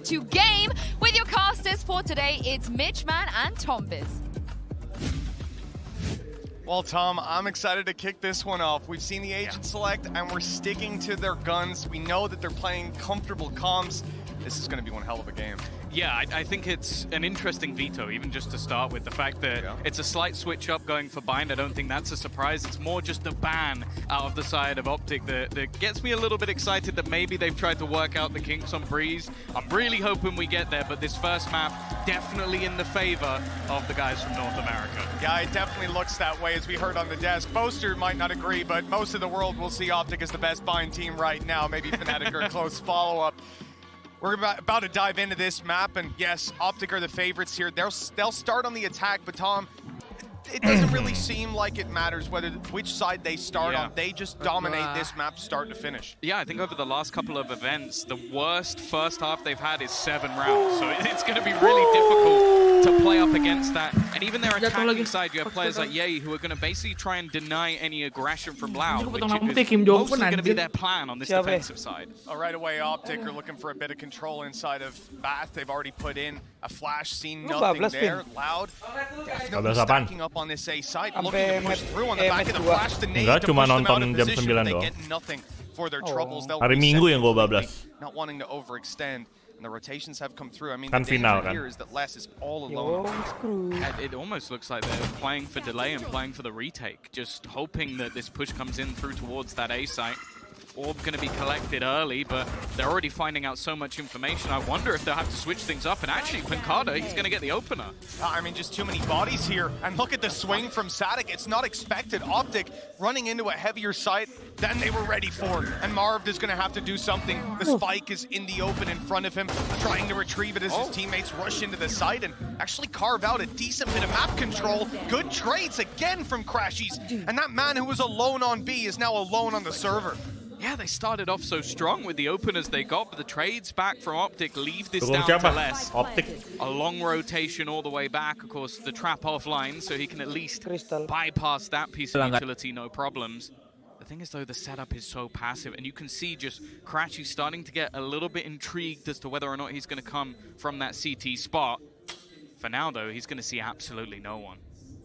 to game. With your casters for today, it's Mitchman and Tombiz. Well, Tom, I'm excited to kick this one off. We've seen the agent select, and we're sticking to their guns. We know that they're playing comfortable comms. This is going to be one hell of a game. Yeah, I think it's an interesting veto, even just to start with. The fact that it's a slight switch up going for Bind, I don't think that's a surprise. It's more just a ban out of the side of OpTic that gets me a little bit excited that maybe they've tried to work out the kinks on Breeze. I'm really hoping we get there, but this first map definitely in the favor of the guys from North America. Yeah, it definitely looks that way, as we heard on the desk. Boaster might not agree, but most of the world will see OpTic as the best Bind team right now. Maybe Fnatic are a close follow-up. We're about to dive into this map, and yes, OpTic are the favorites here. They'll start on the attack, but Tom, it doesn't really seem like it matters which side they start on. They just dominate this map start to finish. Yeah, I think over the last couple of events, the worst first half they've had is 7 rounds. So it's going to be really difficult to play up against that. And even their attacking side, you have players like Ye who are going to basically try and deny any aggression from Loud, which is mostly going to be their plan on this defensive side. Right away, OpTic are looking for a bit of control inside of Bath. They've already put in a flash, seen nothing there. Loud definitely stacking up on this A site, looking to push through on the back of the flash. The nade to push them out of position. They get nothing for their troubles. They'll not wanting to overextend. And the rotations have come through. I mean, the danger here is that Les is all alone. It almost looks like they're playing for delay and playing for the retake, just hoping that this push comes in through towards that A site. Orb going to be collected early, but they're already finding out so much information. I wonder if they'll have to switch things up. And actually, Quincada, he's going to get the opener. I mean, just too many bodies here. And look at the swing from Sadik. It's not expected. OpTic running into a heavier site than they were ready for. And Marv is going to have to do something. The spike is in the open in front of him, trying to retrieve it as his teammates rush into the site and actually carve out a decent bit of map control. Good trades again from Crashies. And that man who was alone on B is now alone on the server. Yeah, they started off so strong with the openers they got, but the trades back from OpTic leave this down to Les. A long rotation all the way back. Of course, the trap offline, so he can at least bypass that piece of utility, no problems. The thing is, though, the setup is so passive, and you can see just Crashy starting to get a little bit intrigued as to whether or not he's going to come from that CT spot. For now, though, he's going to see absolutely no one.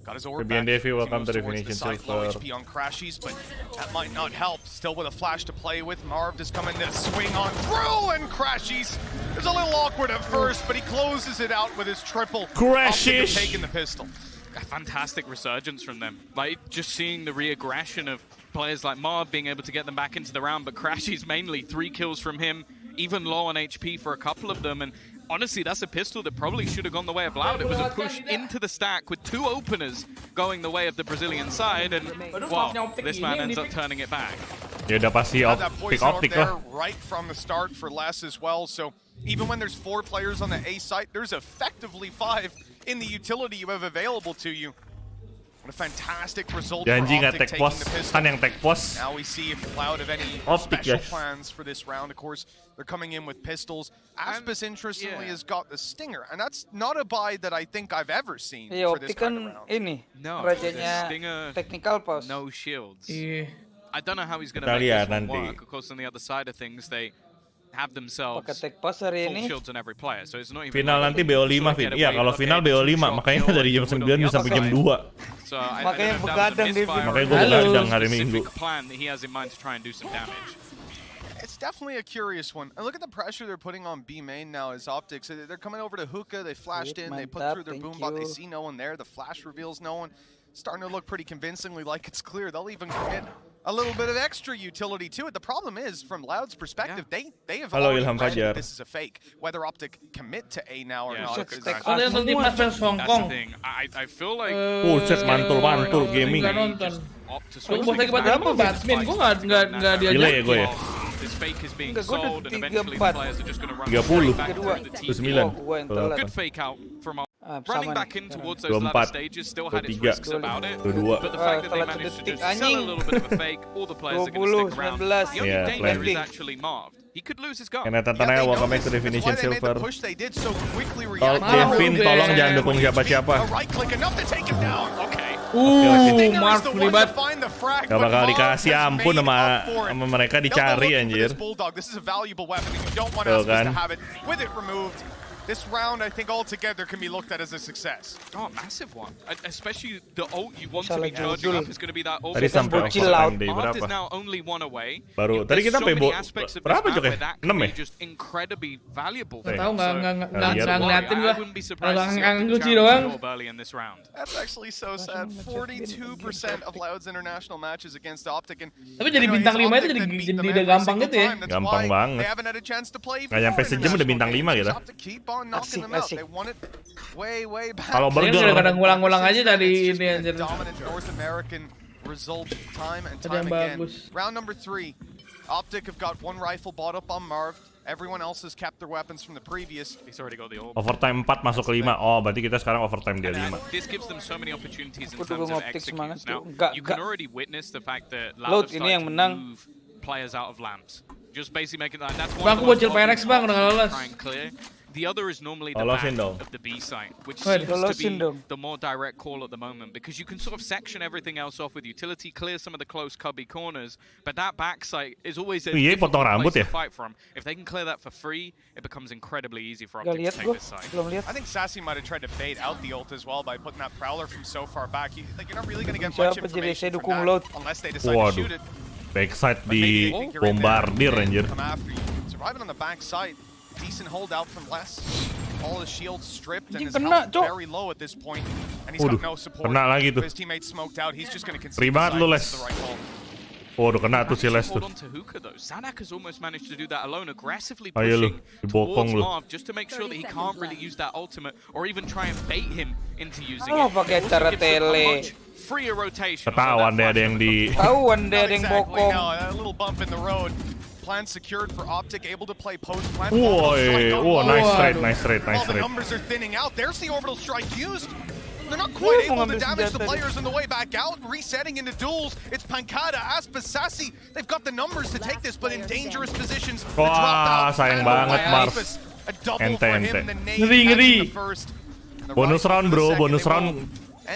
Got his orb back. Welcome to Definition Silver. Low HP on Crashies, but that might not help. Still with a flash to play with. Marv is coming to swing on through, and Crashies is a little awkward at first, but he closes it out with his triple. Crashies taking the pistol. A fantastic resurgence from them. Like, just seeing the re-aggression of players like Marv being able to get them back into the round, but Crashies mainly 3 kills from him, even low on HP for a couple of them. And honestly, that's a pistol that probably should have gone the way of Loud. It was a push into the stack with 2 openers going the way of the Brazilian side, and wow, this man ends up turning it back. Ya udah pasti OpTic lah. Right from the start for Les as well. So even when there's 4 players on the A site, there's effectively 5 in the utility you have available to you. What a fantastic result for OpTic taking the pistol. Now we see if Loud have any special plans for this round. Of course, they're coming in with pistols. Aspis, interestingly, has got the Stinger, and that's not a buy that I think I've ever seen for this kind of round. No, the Stinger, technical pause. No shields. I don't know how he's going to make this one work. Of course, on the other side of things, they have themselves full shields on every player, so it's not even final nanti BO5, Vin. Iya, kalau final BO5, makanya dari jam 9 sampai jam 2. So makanya begadang di makanya gue begadang hari Minggu. Plan that he has in mind to try and do some damage. It's definitely a curious one. And look at the pressure they're putting on B main now as OpTic. So they're coming over to hookah, they flashed in, they put through their boombot, they see no one there, the flash reveals no one. Starting to look pretty convincingly like it's clear. They'll even commit a little bit of extra utility to it. The problem is, from Loud's perspective, they have already read this is a fake. Whether OpTic commit to A now or not. That's the thing. I feel like... Oh, set mantul gaming. This fake is being sold, and eventually the players are just going to run back through the T. Good fake out from our running back in towards those latter stages, still had its risks about it, but the fact that they managed to just sell a little bit of a fake, all the players are going to stick around. The only danger is actually Marv. He could lose his gun. Karena tantangannya welcome back to Definition Silver. So Devin, tolong jangan dukung siapa-siapa. Right click enough to take him down. Okay. Marv libat. Gak bakal dikasih ampun sama mereka, dicari anjir. This is a valuable weapon. You don't want Tuh us kan. to have it with it removed. This round, I think, altogether can be looked at as a success. Oh, massive one. Especially the ult you want to Salah be charging judul. up is going to be that ult. Tadi sampai bocil overtime laut. di Marv is berapa? now only one away. Baru There's tadi kita so sampai many aspects of this berapa map Jok ya? where that 6 can ya? be just incredibly valuable. Nggak tahu, nggak Lihat. ngeliatin gua. I wouldn't be surprised to see Anggun Optic sih doang. challenge early in this round. That's actually so sad. 42% of Loud's international matches against OpTic. And, Tapi jadi bintang 5 itu jadi udah gampang gitu ya. Gampang banget. They haven't had a chance to play Nggak nyampe sejam udah bintang 5 gitu. OpTic keep on knocking them out. Asik. They want it way back. Kalau Dia burger, udah kadang ngulang-ngulang aja dari It's just ini been a anjir. dominant North American result time and Ada time yang again. bagus. Round number 3. OpTic have got one rifle bought up on Marv. Everyone else has kept their weapons from the previous. He's already got the ult. overtime 4 masuk ke 5. Oh, berarti kita sekarang overtime dia And 5. this gives them so many opportunities in Aku terms dukung of Optic semangat executes. Now, tuh. Nggak- you can nggak- already witness the fact that Load, Loud ini yang started to menang. move players out of lamps. Just basically making that. That's Bang, one aku of the bocil most PRX, Bang, udah nggak lolos. try and clear. The other is normally the Lolosin back dong. of the B site, which Wait, seems to lolosin be dong. the more direct call at the moment because you can sort of section everything else off with utility, clear some of the close cubby corners, but that back site is always a Iya, difficult potong rambut place ya? to fight from. If they can clear that for free, it becomes incredibly easy for Gak Optic lihat to gua, take this site. belum lihat. I think Sassy might have tried to bait out the ult as well by putting that Prowler from so far back. You're not really going to get much Siapa jadi information saya from dukung that Load. unless they decide to Waduh. shoot it. Backside But maybe di they think you're in there bombardir and anjir. come after you. Surviving on the back side. Decent holdout from Les. All his shields stripped and Anjing his kena, health Cok. very low at this point. And he's Waduh, got no support. kena lagi tuh. His teammates smoked out. He's just going to concede Free banget the lu, side. Les. This is the right call. Waduh, kena tuh si Les tuh. Hold on to Hookah though. Sanak has almost managed to do that alone, aggressively Ayo lu, pushing dibokong towards lu. Marv just to make sure that he can't really use that ultimate or even try and bait him into using Oh, it. pakai Also cara gives them a tele. much freer rotation. Ketahuan deh ada yang di Tahuan deh ada yang Exactly, bokong. no, a little bump in the road. Plan secured for OpTic, able to play post plan. Woi, wah, nice Waduh. trade, nice trade, nice While the trade. numbers are thinning out, there's the orbital strike used. They're not quite able to mengambil damage the senjata players on the way back out, resetting into duels. It's Pancada, Aspas, Sassy. They've got the numbers to take this, but in dangerous positions. The Wah, dropout sayang handled banget, by Marv. Aspas. A double Ente, for him, ente. the nade Ngeri, catching ngeri. the first. And the Bonus rifle round for the bro, second. bonus They round. will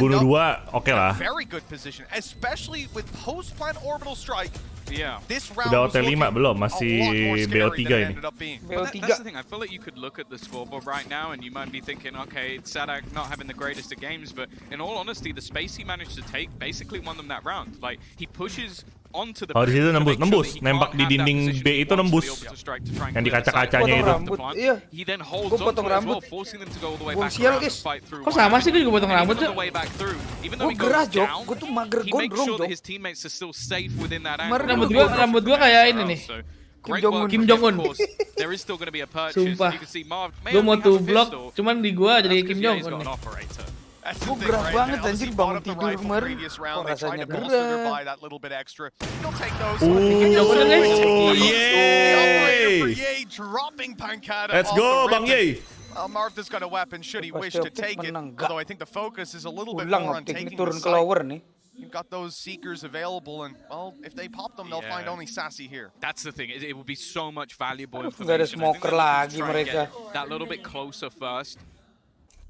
Bunuh end up 2, oke lah. very good position, especially with post-plan orbital strike. Yeah. This round Udah was OT5 looking belum, a masih lot more scary BO3 than it ini. ended up being. But BO3. that's the thing. I feel like you could look at the scoreboard right now and you might be thinking, okay, Sadak not having the greatest of games, but in all honesty, the space he managed to take basically won them that round. Like he pushes onto the. Oh, di situ bridge to nembus, make sure nembus. that he Nembak can't di have that dinding position B he itu wants nembus. to be able to strike to try and Yang di clear the site. kaca-kacanya Potong itu. rambut, iya. He then holds Gua on potong to it as well, rambut. forcing them to go all the way Buang back sial, around and guys. fight through. Kok sama sih, gue juga potong And rambut, even on Cok? the way back through, even though he Gua gerah, goes Jok. down, Gua tuh mager he makes gondrong, sure that Jok. his teammates are still safe within that Kemarin angle. rambut gua kayak ini nih. So, Kim great Jong-un. work Kim from him, Jong-un. of course. There is still going to be a purchase. Sumpah. You can see Marv may Gue mau only have a tuh blok, pistol. cuman di gua jadi That's Kim 'cause, yeah, he's Jong-un got nih. an operator. That's Gua the thing, gerah right? banget, Now, anjir, he bangun bought up the tidur rifle kemarin. previous round. Kok They tried rasanya to bolster to gerah. buy that little bit extra. He'll take those. Kim Jong-un, guys. The operator for Yeay! Ye dropping Pancada Let's off go, the Bang ribbon. Ye! Marv has got a weapon should he Pasti wish to Optic take it. menang. Although I think the focus is a little bit Ulang more on Optic ini taking the turun ke site. lower nih. You've got those Seekers available, and well, if they pop them, they'll Yeah. find only Sassy here. That's the thing. It will be so much valuable Aduh, information. nggak ada I think smoker they're looking lagi to try and mereka. get that little bit closer first,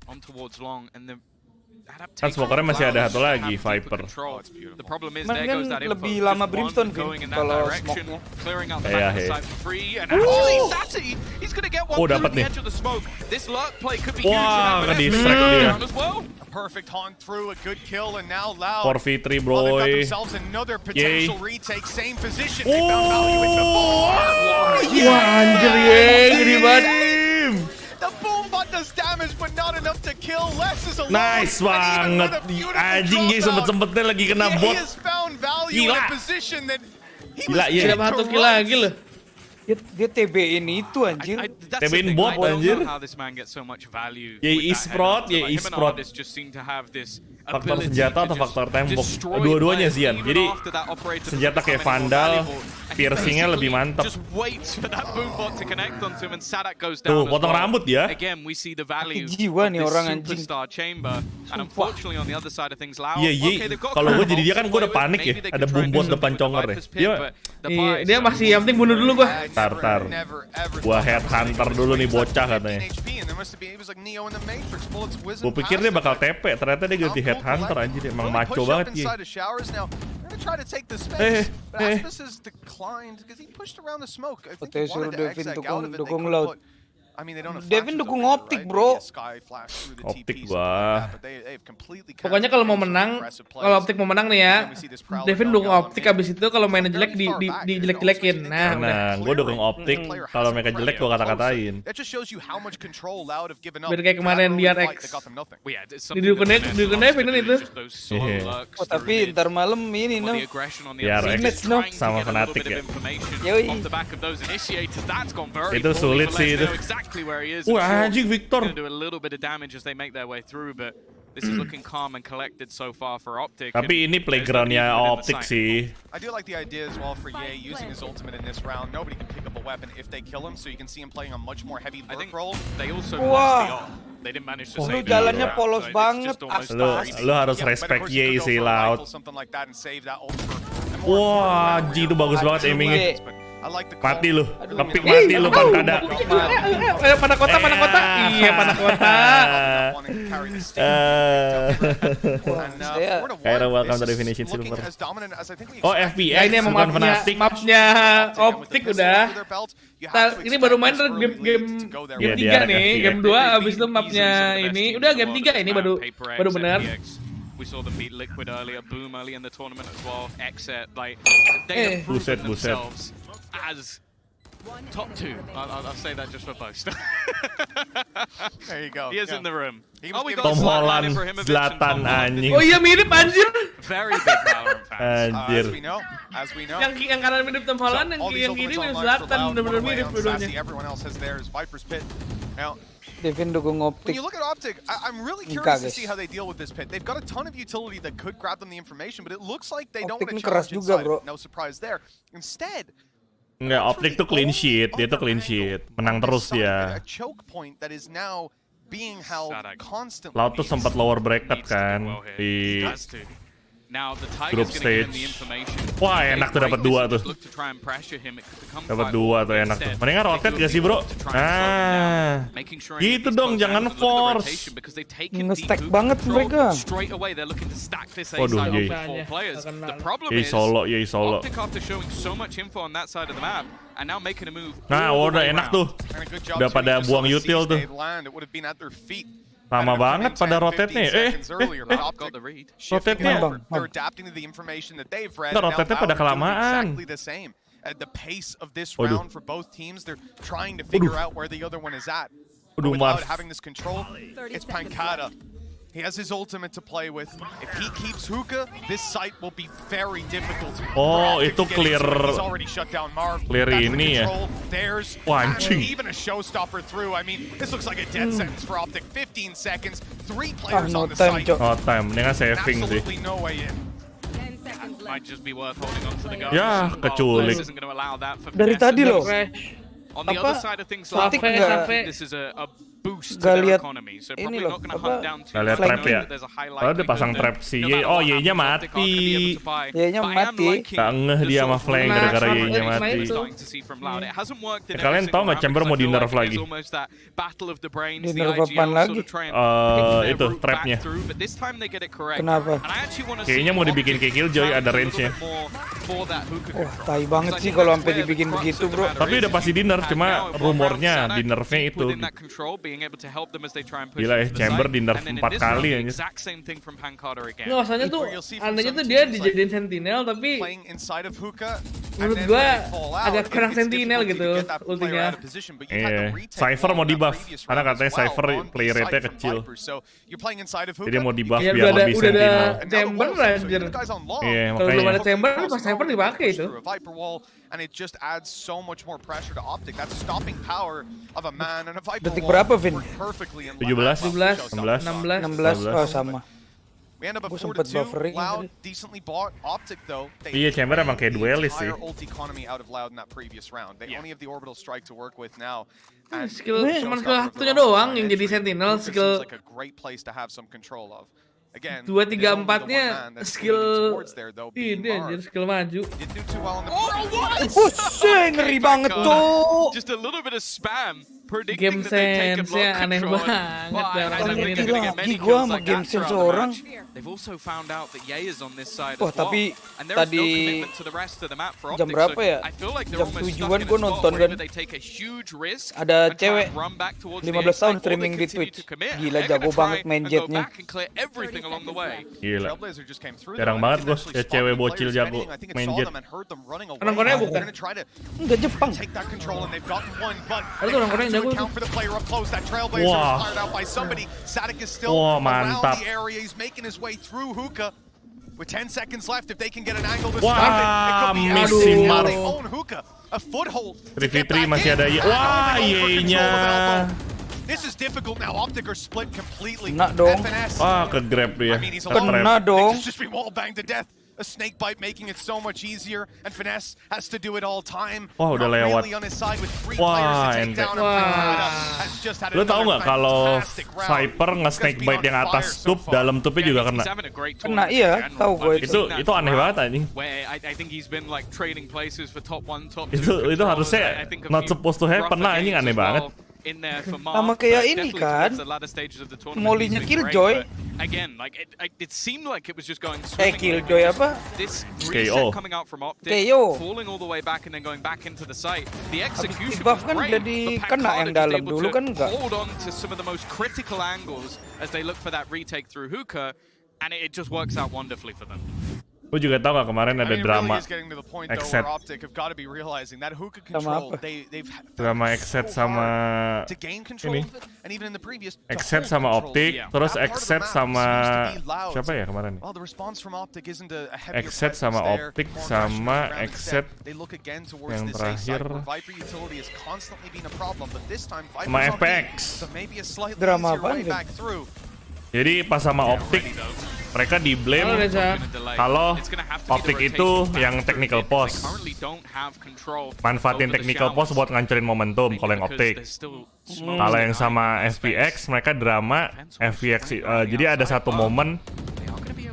on towards long, and then. Kan smokernya masih ada satu lagi, Viper. The problem is Cuman there kan goes that lebih info. lama Just Brimstone, one Vin, going in that kalau direction, smoke-nya. clearing out the Iya, back of the iya. side for free, and actually Sassy, he's gonna get one Oh, through dapat the nih. edge of the smoke. This lurk play could be huge. Wah, for them, but ke-distract it's dia. down as well. A perfect haunt through, a good kill, and now Loud. 4v3 Well, they've got bro. themselves another potential retake, same position. They Oh! found value in the boom. Wah, anjir ye, gede banget. The boom bot does damage, but not enough to kill. Les is alone. Nice and even banget. with a beautiful Anjing Ye dropout, sempet-sempetnya lagi kena he bot. has found value in Gila. a position that he Gila, was Ye. picked Dapat to 1 kill run. lagi loh. Dia TB-in itu anjir. That's the Temin thing, bot, I don't anjir. know how this man gets so much value. Ye with that e-sprot, headhunter. ye Like, him and e-sprot. Ardis just seem to have this Faktor ability senjata to atau just faktor tembok? destroy Dua-duanya, players Zian. even Jadi, after that operator senjata doesn't kayak become any more Vandal, valuable. And he piercingnya lebih basically mantap. Just waits for that boom bot to connect onto him and Sadak goes Tuh, down as potong well. rambut ya. Again, we see the value Mati jiwa of nih this orang, anjing. superstar chamber. And unfortunately on the other side of things, Lau, Iya, Ye. okay, they've got Kalau gue Corona jadi dia kan to gue udah play with. panik ya. Maybe they Ada could try and bumbon do depan something with conger ya. Viper's pit, Dia but the Iya, Pyre dia is masih yang penting bunuh dulu gua. Tar. Gua headhunter dulu nih bocah katanya. Gue pikir dia bakal TP, ternyata dia ganti headhunter. Red Hunter anjir, emang maco banget ya. Katanya suruh Devin dukung laut. Devin dukung OpTic, bro. OpTic gua. Pokoknya kalau mau menang, kalau OpTic mau menang nih ya, Devin dukung OpTic, abis itu kalau mainnya jelek dijelek-jelekin. Nah, gua dukung OpTic, kalau mereka jelek gua kata-katain. Biar kayak kemarin di RX. Didukung Devin kan itu. Oh, tapi ntar malam ini no. Di RX sama Fnatic ya. Yoi. Itu sulit sih itu. Wah, anjing Victor. Tapi ini playgroundnya OpTic sih. I do like the idea as well for Ye using his ultimate in this round. Nobody can pick up a weapon if they kill him, so you can see him playing a much more heavy lurk role. They also Wah. They didn't manage to Lu save jalannya it. polos banget. Lu harus respect Ye sih laut. Wah, anjing itu bagus banget aimingnya. Mati lu, kepik mati lu Pankada. Panah kota. Iya, panah kota. Kayak welcome to Definition Silver. Oh, FBI Ini emang bukan Fnatic. mapnya OpTic udah. Ini baru main game 3 nih, game 2 abis itu mapnya ini. Udah game 3 ini baru bener. We saw them beat Liquid earlier, Boom early in the tournament as well, Exit, like, they have proven themselves as top 2. I'll say that just for boast. There you go. He is in the room. We got Tom Holland, Zlatan anjing. Oh iya mirip anjir. Very big Valorant fans. Anjir. As we know. Yang kanan mirip Tom Holland, yang kiri mirip Zlatan, bener-bener mirip dua-duanya. Everyone else has theirs. Viper's Pit. Now, Devin dukung when OpTic. you look at OpTic, I'm really curious to see how they deal with this pit. They've got a ton of utility that could grab them the information, but it looks like they don't want to OpTic keras challenge juga, inside. bro. No surprise there. Instead, Enggak, OpTic tuh clean sheet, dia tuh clean sheet, menang terus A ya. choke point that is now being held constantly. Laut tuh sempat lower bracket kan di group stage. Wah, enak tuh dapat 2 tuh. Dapat 2 tuh enak tuh. Mendingan rotate gak sih, bro? Nah, gitu dong, jangan force. Nge-stack banget mereka. Waduh, Yei solo. Nah, udah enak tuh. Udah pada buang util tuh. Lama banget pada rotate-nya. Rotate-nya. Ntar rotate-nya pada kelamaan. Waduh, Marv. He has his ultimate to play with. If he keeps hookah, this site will be very difficult. Oh, itu clear. He's already shut down Marv. Clear ini ya. There's even a showstopper through. I mean, this looks like a dead sentence for OpTic. 15 seconds, 3 players on the site. No time, mendingan saving sih. Absolutely no way in. Might just be worth holding on to the guns. Ya, keculik. Dari tadi loh. On the other side of things, this is a boost to Gak their lihat economy. So ini probably loh, not going to hunt down too Gak lihat trap ya. Kalau udah pasang trap si Ye. Oh, Ye-nya mati. Ye-nya mati. Gak ngeh dia sama flank gara-gara Ye-nya mati. Kalian tau gak Chamber mau di nerf lagi? Di nerf apaan lagi? Itu trapnya. Kenapa? Kayaknya mau dibikin kayak Killjoy, ada range-nya. Wah, tai banget sih kalau sampai dibikin begitu, bro. Tapi udah pasti di nerf, cuma rumornya di nerfnya itu. Gila ya, Chamber di nerf 4 kali aja. Nggak, maksudnya tuh anehnya tuh dia dijadiin sentinel tapi menurut gua agak kurang sentinel gitu ultinya. Cypher mau di buff karena katanya Cypher play rate-nya kecil. Jadi mau di buff Ya biar lebih udah ada sentinel. chamber anjir. Iya, Kalau belum ada makanya. chamber pas Cypher dipakai itu. And it just adds so much more pressure to OpTic. That's stopping power of a man and a Viper Detik wall berapa, Vin? perfectly in 17, 16, 16, oh sama. We end up at Gua 4 sempet to 2. buffering Loud tadi. decently bought. OpTic though. Iya, Chamber emang kayak duelis sih. Ult economy out of Loud in that previous round. They only have the orbital strike to work with now. And Skill cuma skill satunya doang yang jadi sentinel, skill like a great place to have some control of. Again, 2, 3, 4-nya skill ini anjir, skill maju. Pusing, ngeri banget tuh. Just a little bit of spam predicting that they've taken block aneh control. banget Well, I orang don't think ini. they're gonna get many Gua kills sama like game that sense throughout the orang. match. They've also found out that Ye is on this side Wah, as well. tapi And there is no tadi commitment to the rest of the map for jam OpTic, berapa so ya? I feel like they're Jam almost 7-an stuck in gua a spot nonton where kan. either they take a huge risk Ada and try cewek and run back towards the 15 tahun inside, or streaming they di continue Twitch. to commit. Gila, They're jago gonna banget try main and go jetnya. back and clear everything along the way. Gila. Trailblazer just came through Jarang there. banget They gua actually liat spotted cewek the bocil players jago spending. I think it main saw jet. them and heard them running away. Orang Korea They're bukan? gonna try to Enggak Jepang. take that control, and they've gotten one, but Ada they orang Korea have yang to jago account for the player up close. That Trailblazer Wah. was fired out by somebody. Sadik is still Wah, around mantap. the area. He's making his way through Hookah. With 10 seconds left, if they can get an angle to Wah, stop it, it could be miss everything. si Now Mark. they own Hookah. A foothold. to get 3v3 back masih in. ada Ye. And Wah, now they go for Ye-nya. control with Elgato. This is difficult now. OpTic are split completely. Kena dong. FNS. Wah, ke grab dia. I mean, he's Ke alone. trap. Kena dong. He's just been wall banged to death. A snake bite making it so much easier, and Finesse has to do it all time. Wah, udah Not lewat. really on his side with 3 Wah, players to take ente. down. And Florida has just had Lu tau another nggak kalau fantastic round. Viper nge-snake bite yang atas tube, dalam tube juga kena. He's having a great Kena, tournament iya, in general, tahu but gue we've itu. seen that Itu aneh throughout, banget anjing. where I think he's been like trading places for top 1, top 2 Itu controllers. harusnya I think a not few supposed to happen rougher lah, anjing, games aneh as banget. well in there for Sama Mark, kayak but ini definitely kan, towards the latter stages of the tournament, Molly-nya he's been great, Killjoy. but again, like it seemed like it was just going swimmingly. Killjoy apa? This KO. reset coming out from OpTic, KO. falling all the way back and then going back into the site. The Habis execution di-buff was kan great, jadi but kena Pakada yang was dalam, able dulu to kan enggak. hold on to some of the most critical angles as they look for that retake through Hookah, and it just works out wonderfully for them. Lu juga tau gak kemarin I ada mean, it drama really is getting to the point, though, Except- where OpTic have got to be realizing that Hookah Sama control, apa? they've drama found Except so hard sama to gain control ini. of it, and even in the previous, to Except hold sama control of OpTic, it. terus That part of the Except map sama seems to be loud. siapa ya kemarin? Well, the response from OpTic isn't a heavier Except presence sama there, OpTic more sama aggression around Except instead. They look again towards yang this A side, terakhir where Viper utility has constantly been a problem, but this time sama Viper's on B, FPX. so maybe a slightly Drama easier apaan, way Vin? back through. Jadi pas sama OpTic mereka di blame Halo Reza. kalau OpTic itu yang technical pause. Manfaatin technical pause buat ngancurin momentum kalau yang OpTic. Kalau yang sama FPX mereka drama FPX jadi ada satu momen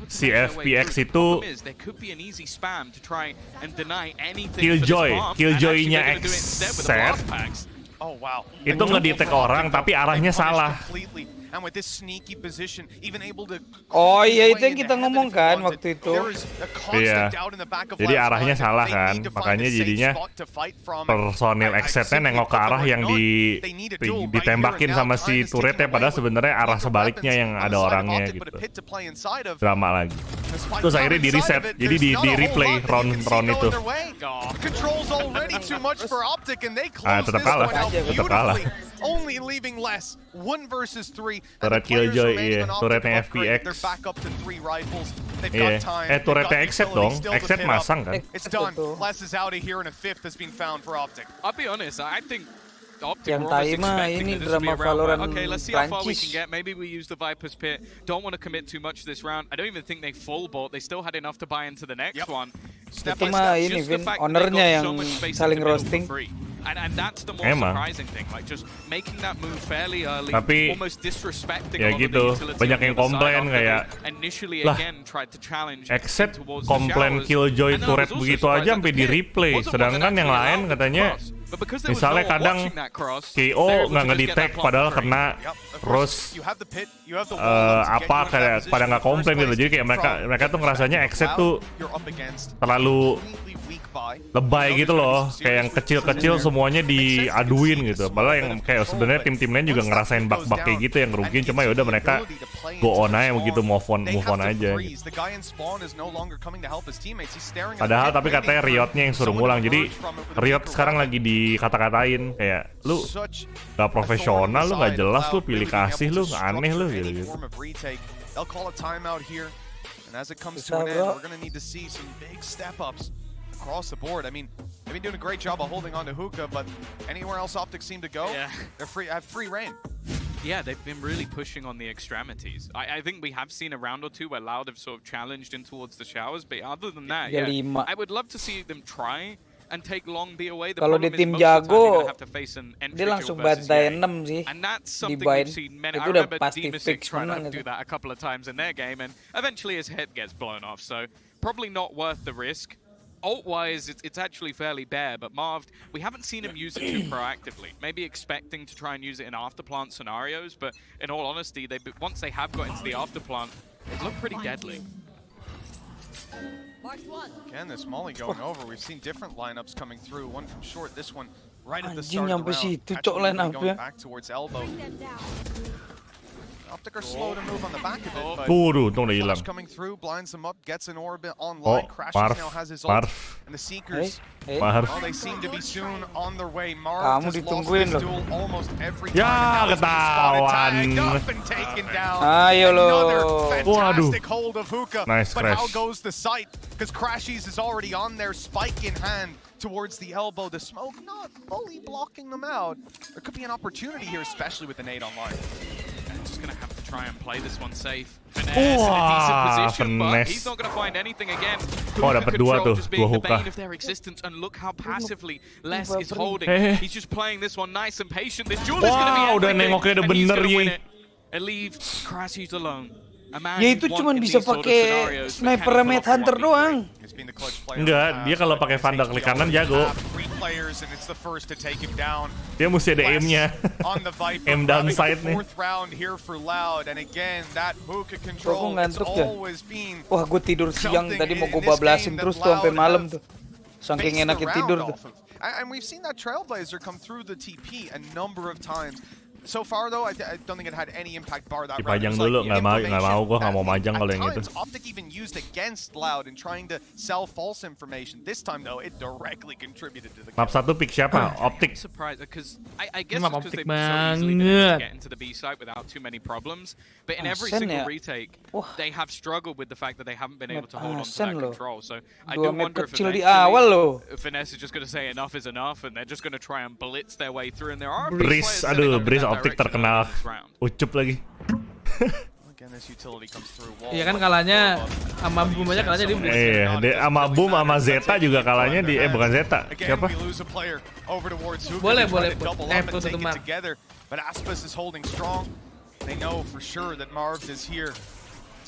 si FPX itu Killjoy-nya Except Oh wow. itu ngedetect orang tapi arahnya salah. And with this sneaky position, even able to Oh iya, itu yang kita ngomong kan waktu itu. Iya. Jadi arahnya salah kan, makanya jadinya personil Exceptnya nengok ke arah yang ditembakin sama si turretnya, padahal sebenarnya arah sebaliknya yang ada orangnya gitu. Drama lagi. Terus akhirnya di reset, jadi di replay round itu. Tetap kalah, tetap kalah. Only leaving less. 1 versus 3. Turret Killjoy, iya. Turretnya FPX. Iya. Turretnya Except dong. Except masang kan. It's done. Less is out of here and a 5th has been found for OpTic. I'll be honest, I think OpTic Yang were almost tai mah expecting ini that this would be drama a round where, Valorant okay, let's see how far we Prancis. can get. Maybe we use the Viper's Pit. Don't want to commit too much this round. I don't even think they full bought. They still had enough to buy into the next one. Step Itu by mah step. ini Just the Vin, fact that they ownernya got yang so much space saling in the middle roasting. for free. And that's the more Emang. surprising thing, like just making that move fairly early, Tapi, almost disrespecting ya a lot gitu, of the utility banyak on the yang other side komplain after kayak, they initially lah, again tried to challenge Except towards the komplain showers. Killjoy And then I turret was also begitu surprised aja that sampai the di pit replay, wasn't one sedangkan that yang actually lain allowed the katanya cross. But because there was misalnya no one kadang watching that cross, KO they were able nggak to just get ngedetect that plot padahal free. kena, terus apa kayak pada nggak komplain gitu, jadi kayak mereka tuh ngerasanya Except tuh terlalu lebay gitu loh, kayak yang kecil-kecil semuanya diaduin gitu. Padahal yang kayak sebenarnya tim-tim lain juga ngerasain bug-bug kayak gitu yang ngerugiin, cuma yaudah mereka go on aja begitu, move on aja gitu. Padahal tapi katanya Riotnya yang suruh ngulang, jadi Riot sekarang lagi dikata-katain kayak lu gak profesional, lu gak jelas, lu pilih kasih, lu aneh lu gitu. They'll call a timeout here, and as it comes to an end, we're going to need to see some big step-ups across the board. I mean, they've been doing a great job of holding on to Hookah, but anywhere else OpTic seem to go, they're have free reign. Yeah, they've been really pushing on the extremities. I think we have seen a round or two where Loud have sort of challenged in towards the showers, but other than that, yeah, I would love to see them try and take long B away. Kalau di tim jago, dia langsung bantai 6 sih. And that's something Dibain. we've seen many. I Itu udah remember pasti Demasic fix trying to menang do itu. that a couple of times in their game, and eventually his head gets blown off. So probably not worth the risk. ult-wise, it's actually fairly bare, but Marv, we haven't seen him use it too proactively. Maybe expecting to try and use it in afterplant scenarios, but in all honesty, once they have got into the afterplant, it looked pretty deadly. Again, this Molly going over. We've seen different lineups coming through. One from short, this one right at the start of the round. Actually going back towards elbow. OpTic are slow to move on the back of it, but Flash coming through, blinds them up, gets an orbit online. Crashes now has his ult, and the Seekers, well, they seem to be soon on their way. Marv has lost this duel almost every time, and now he's been spotted, tagged up and taken down. Another fantastic hold of Hookah, but how goes the sight? Because Crashies is already on there, spike in hand towards the elbow. The smoke not fully blocking them out. There could be an opportunity here, especially with the nade online. Just gonna have to try and play this one safe. Finesse in a decent position, but he's not gonna find anything again. Dapat dua tuh, just being the bane of their existence, and look how passively Les is holding. He's just playing this one nice and patient. This duel is gonna be everything, and he's gonna win it. It leaves Crashies alone. Ya itu cuma bisa pakai sniper Mad Hunter doang. Enggak, dia kalau pakai Vandal klik kanan jago. Dia mesti ada aim-nya. Aim downside nih. Kok ngantuk ya? Wah, gue tidur siang tadi mau gue bablasin terus tuh sampai malam tuh. Saking enaknya tidur tuh. And we've seen that Trailblazer come through the TP a number of times. So far though, I don't think it had any impact bar that round. Dipajang dulu, nggak mau, gue nggak mau majang kalau yang itu. OpTic even used against Loud in trying to sell false information. This time though, it directly contributed to the Map 1 pick siapa? OpTic. Surprised because I guess it's because they've been so easily been able to get into the B site without too many problems. But in every single retake, they have struggled with the fact that they haven't been able to hold on to that control. So I do wonder if Finesse is just going to say enough is enough, and they're just going to try and blitz their way through. And there are Breeze, aduh, Breeze OpTic terkenal ucup lagi. Iya kan kalahnya sama Boom aja kalahnya di Breeze. Iya, sama Boom sama Zeta juga kalahnya di bukan Zeta. Siapa? Boleh. Itu satu map. But Aspas is holding strong. They know for sure that Marv is here.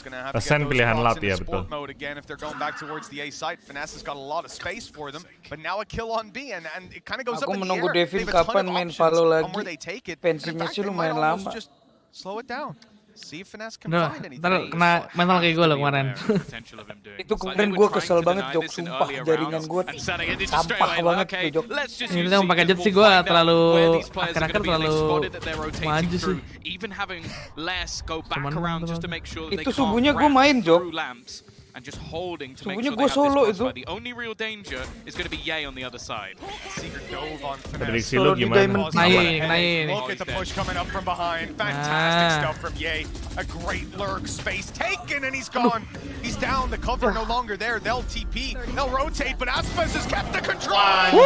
Pesan pilihan lap ya, betul. Again, if they're going back towards the A site, Finesse has got a lot of space for them, but now a kill on B, and it kind of goes up in the air. Aku menunggu Devin kapan main Valo lagi. Pensinya sih lumayan lama. Just slow it down. See if Finesse can Nah, find anything. ntar kena mental kayak gue loh kemarin. Itu kemarin gue kesel banget, Jok. Sumpah, jaringan gue sampah banget tuh, Jok. Ini tuh pakai jet sih gue terlalu akhir-akhir terlalu maju sih. Itu subuhnya gue main, Jok. Subuhnya gue solo itu. Prediksi lu gimana? Naik. Look at the push coming up from behind. Fantastic stuff from Ye. A great lurk, space taken, and he's gone. He's down. The cover no longer there. They'll TP. They'll rotate, but Aspas has kept the control. Aspas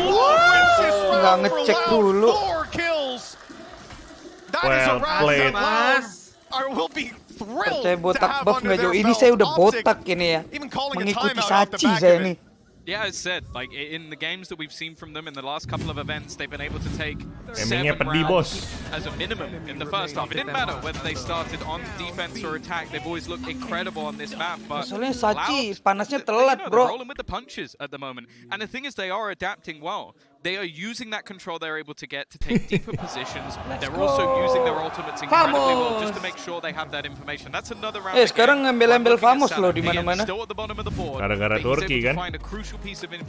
wins this round for Loud. 4 kills. That is a round that will be percaya botak buff nggak jauh. Ini saya udah botak ini ya. Mengikuti Sachi saya nih. Yeah, as said, like in the games that we've seen from them in the last couple of events, they've been able to take 7 rounds as a minimum in the first half. It didn't matter whether they started on defense or attack. They've always looked incredible on this map. But soalnya Sachi panasnya telat, bro. They're rolling with the punches at the moment. And the thing is, they are adapting well. They are using that control they're able to get to take deeper positions. They're also using their ultimates incredibly well just to make sure they have that information. That's another round. Sekarang ngambil Famos loh di mana-mana. Gara-gara Turki kan.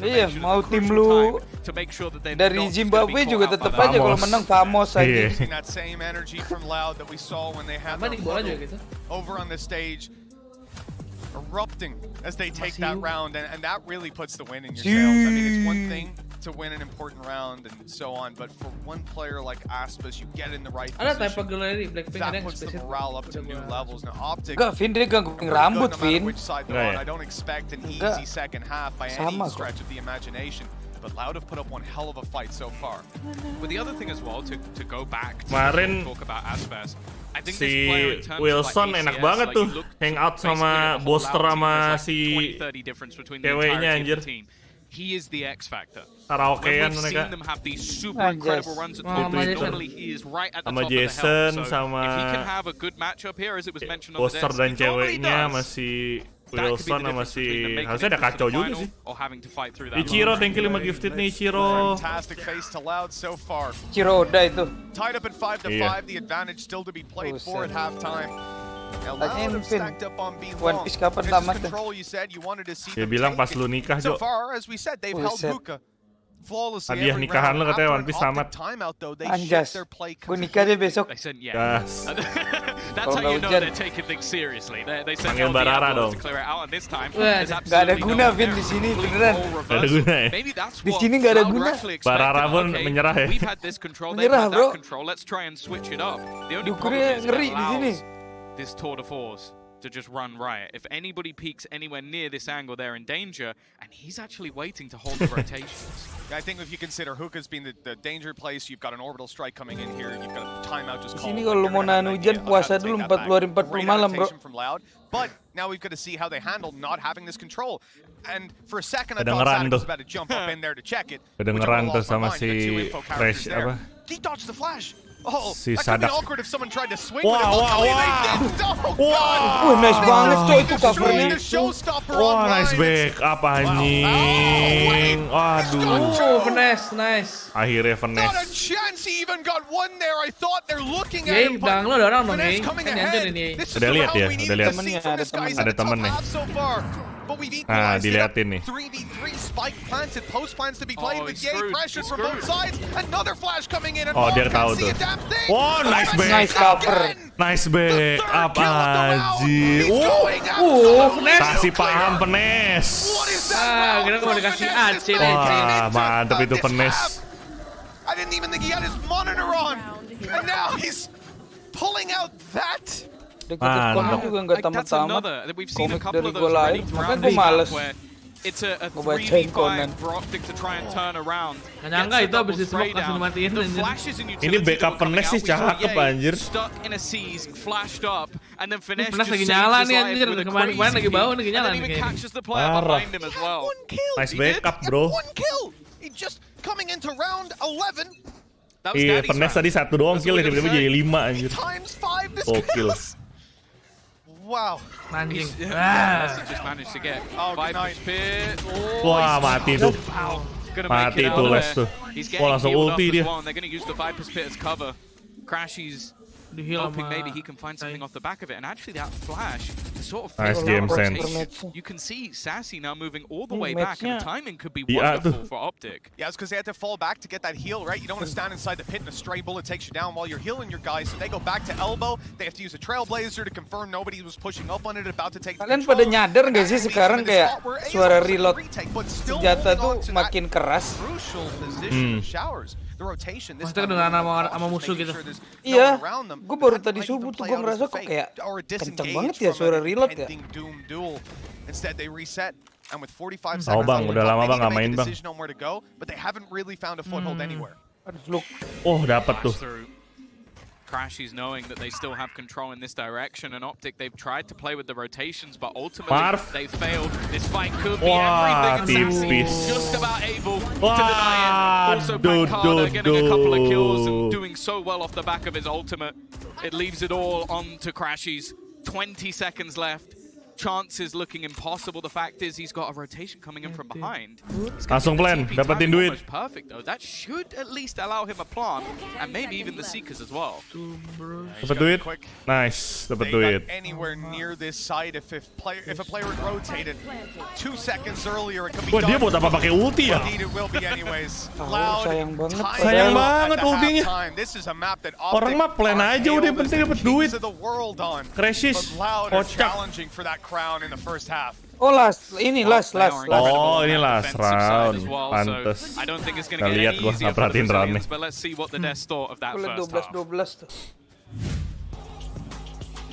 Iya, mau tim lu dari Zimbabwe juga tetap aja kalau menang Famos aja. Over on the stage. Erupting as they take that round, and that really puts the win in your sails. I mean, it's one thing to win an important round and so on, but for one player like Aspas, you get in the right position. That puts the morale up to new levels. Now, OpTic, Enggak, Vin, dia gangguin rambut, Vin. I don't expect an easy second half by any stretch of the imagination. But Loud have put up one hell of a fight so far. But the other thing as well, to go back to talk about Aspas, I think si Wilson enak banget tuh hangout sama Boster sama si ceweknya anjir. he is the X factor. Karaokean We've seen mereka. them have these super incredible runs at top. Normally he is right at the top of the Jason, hill. So sama if he can have a good matchup here, as it was mentioned on the Poster desk, dan he normally ceweknya does. masih That could be the Wilson sama difference between them si making harusnya it ada to the kacau juga final sih. or having to fight through that. Ichiro, thank you 5 gifted nih Ichiro. Fantastic face to Loud so far. Ciro udah itu. Tied up at 5-5, the advantage still to be played for at halftime. Now Loud have stacked up on B long. One Piece kapan This is tamat? control you said you wanted to see Dia them bilang take pas lu nikah, it. So Jo. far, as we said, they've held hookah flawlessly Hadiah every nikahan round. lu katanya After One Piece an tamat. optic timeout though, they Anjas. shift their play Gue nikah deh besok. They said, Gas. That's Kalau how you nggak know hujan. they're taking things seriously. They said Panggil LDR Barara was dong. to clear it out, and this time Wah, there's Gak ada absolutely guna no Vin di sini beneran. Gak ada guna ya? Maybe that's Di what sini nggak ada Cloud guna. were actually expecting. Barara pun Okay, menyerah ya. We've had this control, they've Menyerah, had bro. that control. Let's try and switch it up. The only problem Dukurnya is ngeri it di sini. allows this tour de force to just run riot. If anybody peeks anywhere near this angle, they're in danger, and he's actually waiting to hold the rotations. I think if you consider hookah's being the danger place, you've got an orbital strike coming in here, you've got a timeout just Di called. sini kalau mau nahan hujan puasa dulu 40 malam, bro. From Loud, but now we've got to see how they handle not having this control. And for a second, I Kedengeran thought Static was tuh. about to jump up in there to check it. Kedengeran tuh sama si Crash apa? He dodged the flash. Oh, Si that could be Sadak. awkward if someone tried to swing. Wah, with it. Look how wah, they wah. did. Oh, Wah. God. Nice banget coy itu Destroying covernya. the showstopper Wah, online. nice backup anjing. Waduh. Oh, finesse, nice. Akhirnya Not a finesse. chance he even got one there. I thought they're looking at Yeay, him, belakang but lo ada orang dong, Finesse Yeay. coming Kan ahead. nyantur ini. This is Udah the lihat round ya, we udah needed lihat. to see from this guys Ada in the top temen nih. half so far. But we've Ah, equalized it up. diliatin nih. 3v3 spike planted, post plans to be played Oh, with he's yay screwed, pressure he's from both screwed. sides. Another flash coming in and Oh, dia Wong tahu can't see tuh. a damn thing. Wah, nice that's back. Nice cover. Nice backup anjing. Kasih paham penes. Ah, kira mau dikasih AC nih. Wah, mantep itu penes. I didn't even think he had his monitor on. And now he's pulling out that. Dekat Mantap. kono juga nggak Like, that's tamat-tamat. another. We've seen a Komik couple dari of gua those already lain, throughout makanya this gua males. map where it's a Gua bacain 3v5 komen. for OpTic to try and turn around. Nggak nyangka Gets a itu abis double di smoke spray langsung down. dimatiin, The anjir. flashes and Ini utilities backup that were coming finesse sih out, we saw cakep, Ye anjir. stuck in a C's, flashed up, and then Finesse Finesse just lagi saves nyala his nih, life anjir. with a Kemarin crazy lagi bawah, lagi peek, nyala and then nih even kayaknya. catches the player Parah. behind him as well. One kill. Nice He did. backup, He had bro. One kill. He just coming into round 11. That was Iya, Daddy's finesse round. tadi 1 doang That's kill, what we're tiba-tiba gonna jadi say. 5 He anjir. times 5 this Oh, kill. kills. Wow. Anjing. He Ah. just managed to get Oh, good Viper's night. pit. Oh, Wah, mati tuh. gonna Mati make it tuh out Les there. tuh. He's Wah, getting langsung healed up ulti as dia. well, and they're going to use the Viper's pit as cover. Crashy's Di heal hoping sama maybe he can find something off the back of it, and actually that flash sort of Nice fades game out sense. rotation. You can see Sassy now moving all the way back, matchnya. and the timing could be Iya wonderful tuh. for OpTic. Yeah, it's because they had to fall back to get that heal, right? You don't want to stand inside the pit and a stray bullet takes you down while you're healing your guys. So they go back to elbow. They have to use a Trailblazer to confirm nobody was pushing up on it, about to take the Kalian control. pada nyadar nggak sih And sekarang enemies kayak in this spot were suara able to reload retake, but still senjata holding tuh on to that makin keras. crucial position of showers. The rotation this Maksudnya time kedengaran really sama cautious, musuh making gitu. sure there's no Iya, one around them. gue baru Hadn't tadi might subuh even tuh play gue out as ngerasa a kok fake kayak or a kenceng disengage banget ya from suara an reload ya. impending doom duel. Instead, they reset, and with 45 Tahu seconds bang, left, udah lama they bang need to nggak make main a bang. decision on where to go, but they haven't really found a foothold anywhere. Aduh, look. Oh, dapat tuh. Through. Crashy's knowing that they still have control in this direction, and OpTic, they've tried to play with the rotations, but ultimately Marv. they failed. This fight could be Wah, everything, and Sassy tipis. just about able to Wah, deny it. Also, dude, Pancada getting a couple of kills and dude. doing so well off the back of his ultimate. It leaves it all on to Crashy's. 20 seconds left. Chances looking impossible. The fact is he's got a rotation coming in from behind. He's gonna Langsung get the plan, TP dapetin timing duit. almost perfect though. That should at least allow him a plant, and maybe even the Seekers as well. Dapat duit. Nice, dapat They duit. got anywhere near this site if a player had rotated 2 seconds earlier, it could be Wah, dia done. buat apa pakai ulti ya? Indeed, it will be anyways. Oh, Loud, sayang banget. Sayang banget ultinya. This is a map that Orang mah plan aja udah, penting dapat duit. Crashes, But Loud are kocak. challenging for that crown in the first half. Oh last, ini last. Oh, ini last Defensive side round. as well, Pantes. so I don't think it's going Kita to lihat get gua, any easier nggak for the perhatiin roundnya. Brazilians, but let's see what the devs thought of that Boleh first half. 12-12 tuh.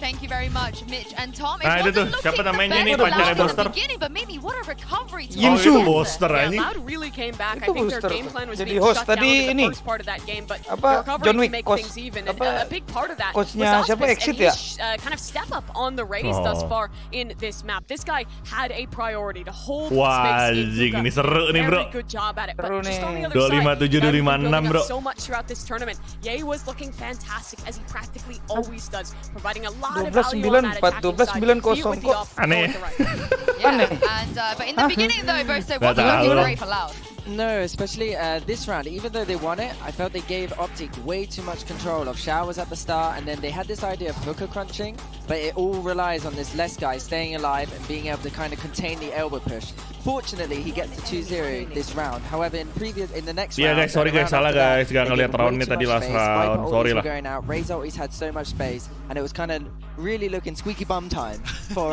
Thank you very much, Mitch and Tom. It Nah, itu tuh, wasn't siapa looking namanya the nih, best pacarnya Loud in Booster? the beginning, but maybe what a recovery to Oh, itu Booster Yeah, anjing. Loud really came back. I Itu think their Booster. game plan was Jadi being host shut down tadi in the ini. first part of that game, but Apa, the recovery John to Wick, make coach- things even. And apa, a big part of that coachnya was siapa, Auspis, Exit and he ya? kind of step up on the race thus far in this map. This guy had a priority to hold Wah, space in anjing, Hookah. ini seru nih, bro. Very good job at it. But Seru just on the nih. other side, 257, Devin been 256, building bro. up so much throughout this tournament. Ye was looking fantastic as he practically always does, providing a lot of value on that 12-9, attacking side. 12-9 Be it with the kok. off, Aneh. or with the right. Yeah, and but in the beginning though, both said Nggak wasn't looking tahu. great for Loud. No, especially this round. Even though they won it, I felt they gave OpTic way too much control of showers at the start, and then they had this idea of hookah crunching, but it all relies on this less guy staying alive and being able to kind of contain the elbow push. Fortunately, he gets to 2-0 this round. However, in the next Iya round, guys, sorry the guys, round salah after that, guys, gak they ngeliat gave way roundnya too tadi much last space. round, Viper sorry ultis lah. were going out, Raze ultis had so much space, and it was kind of really looking squeaky bum time for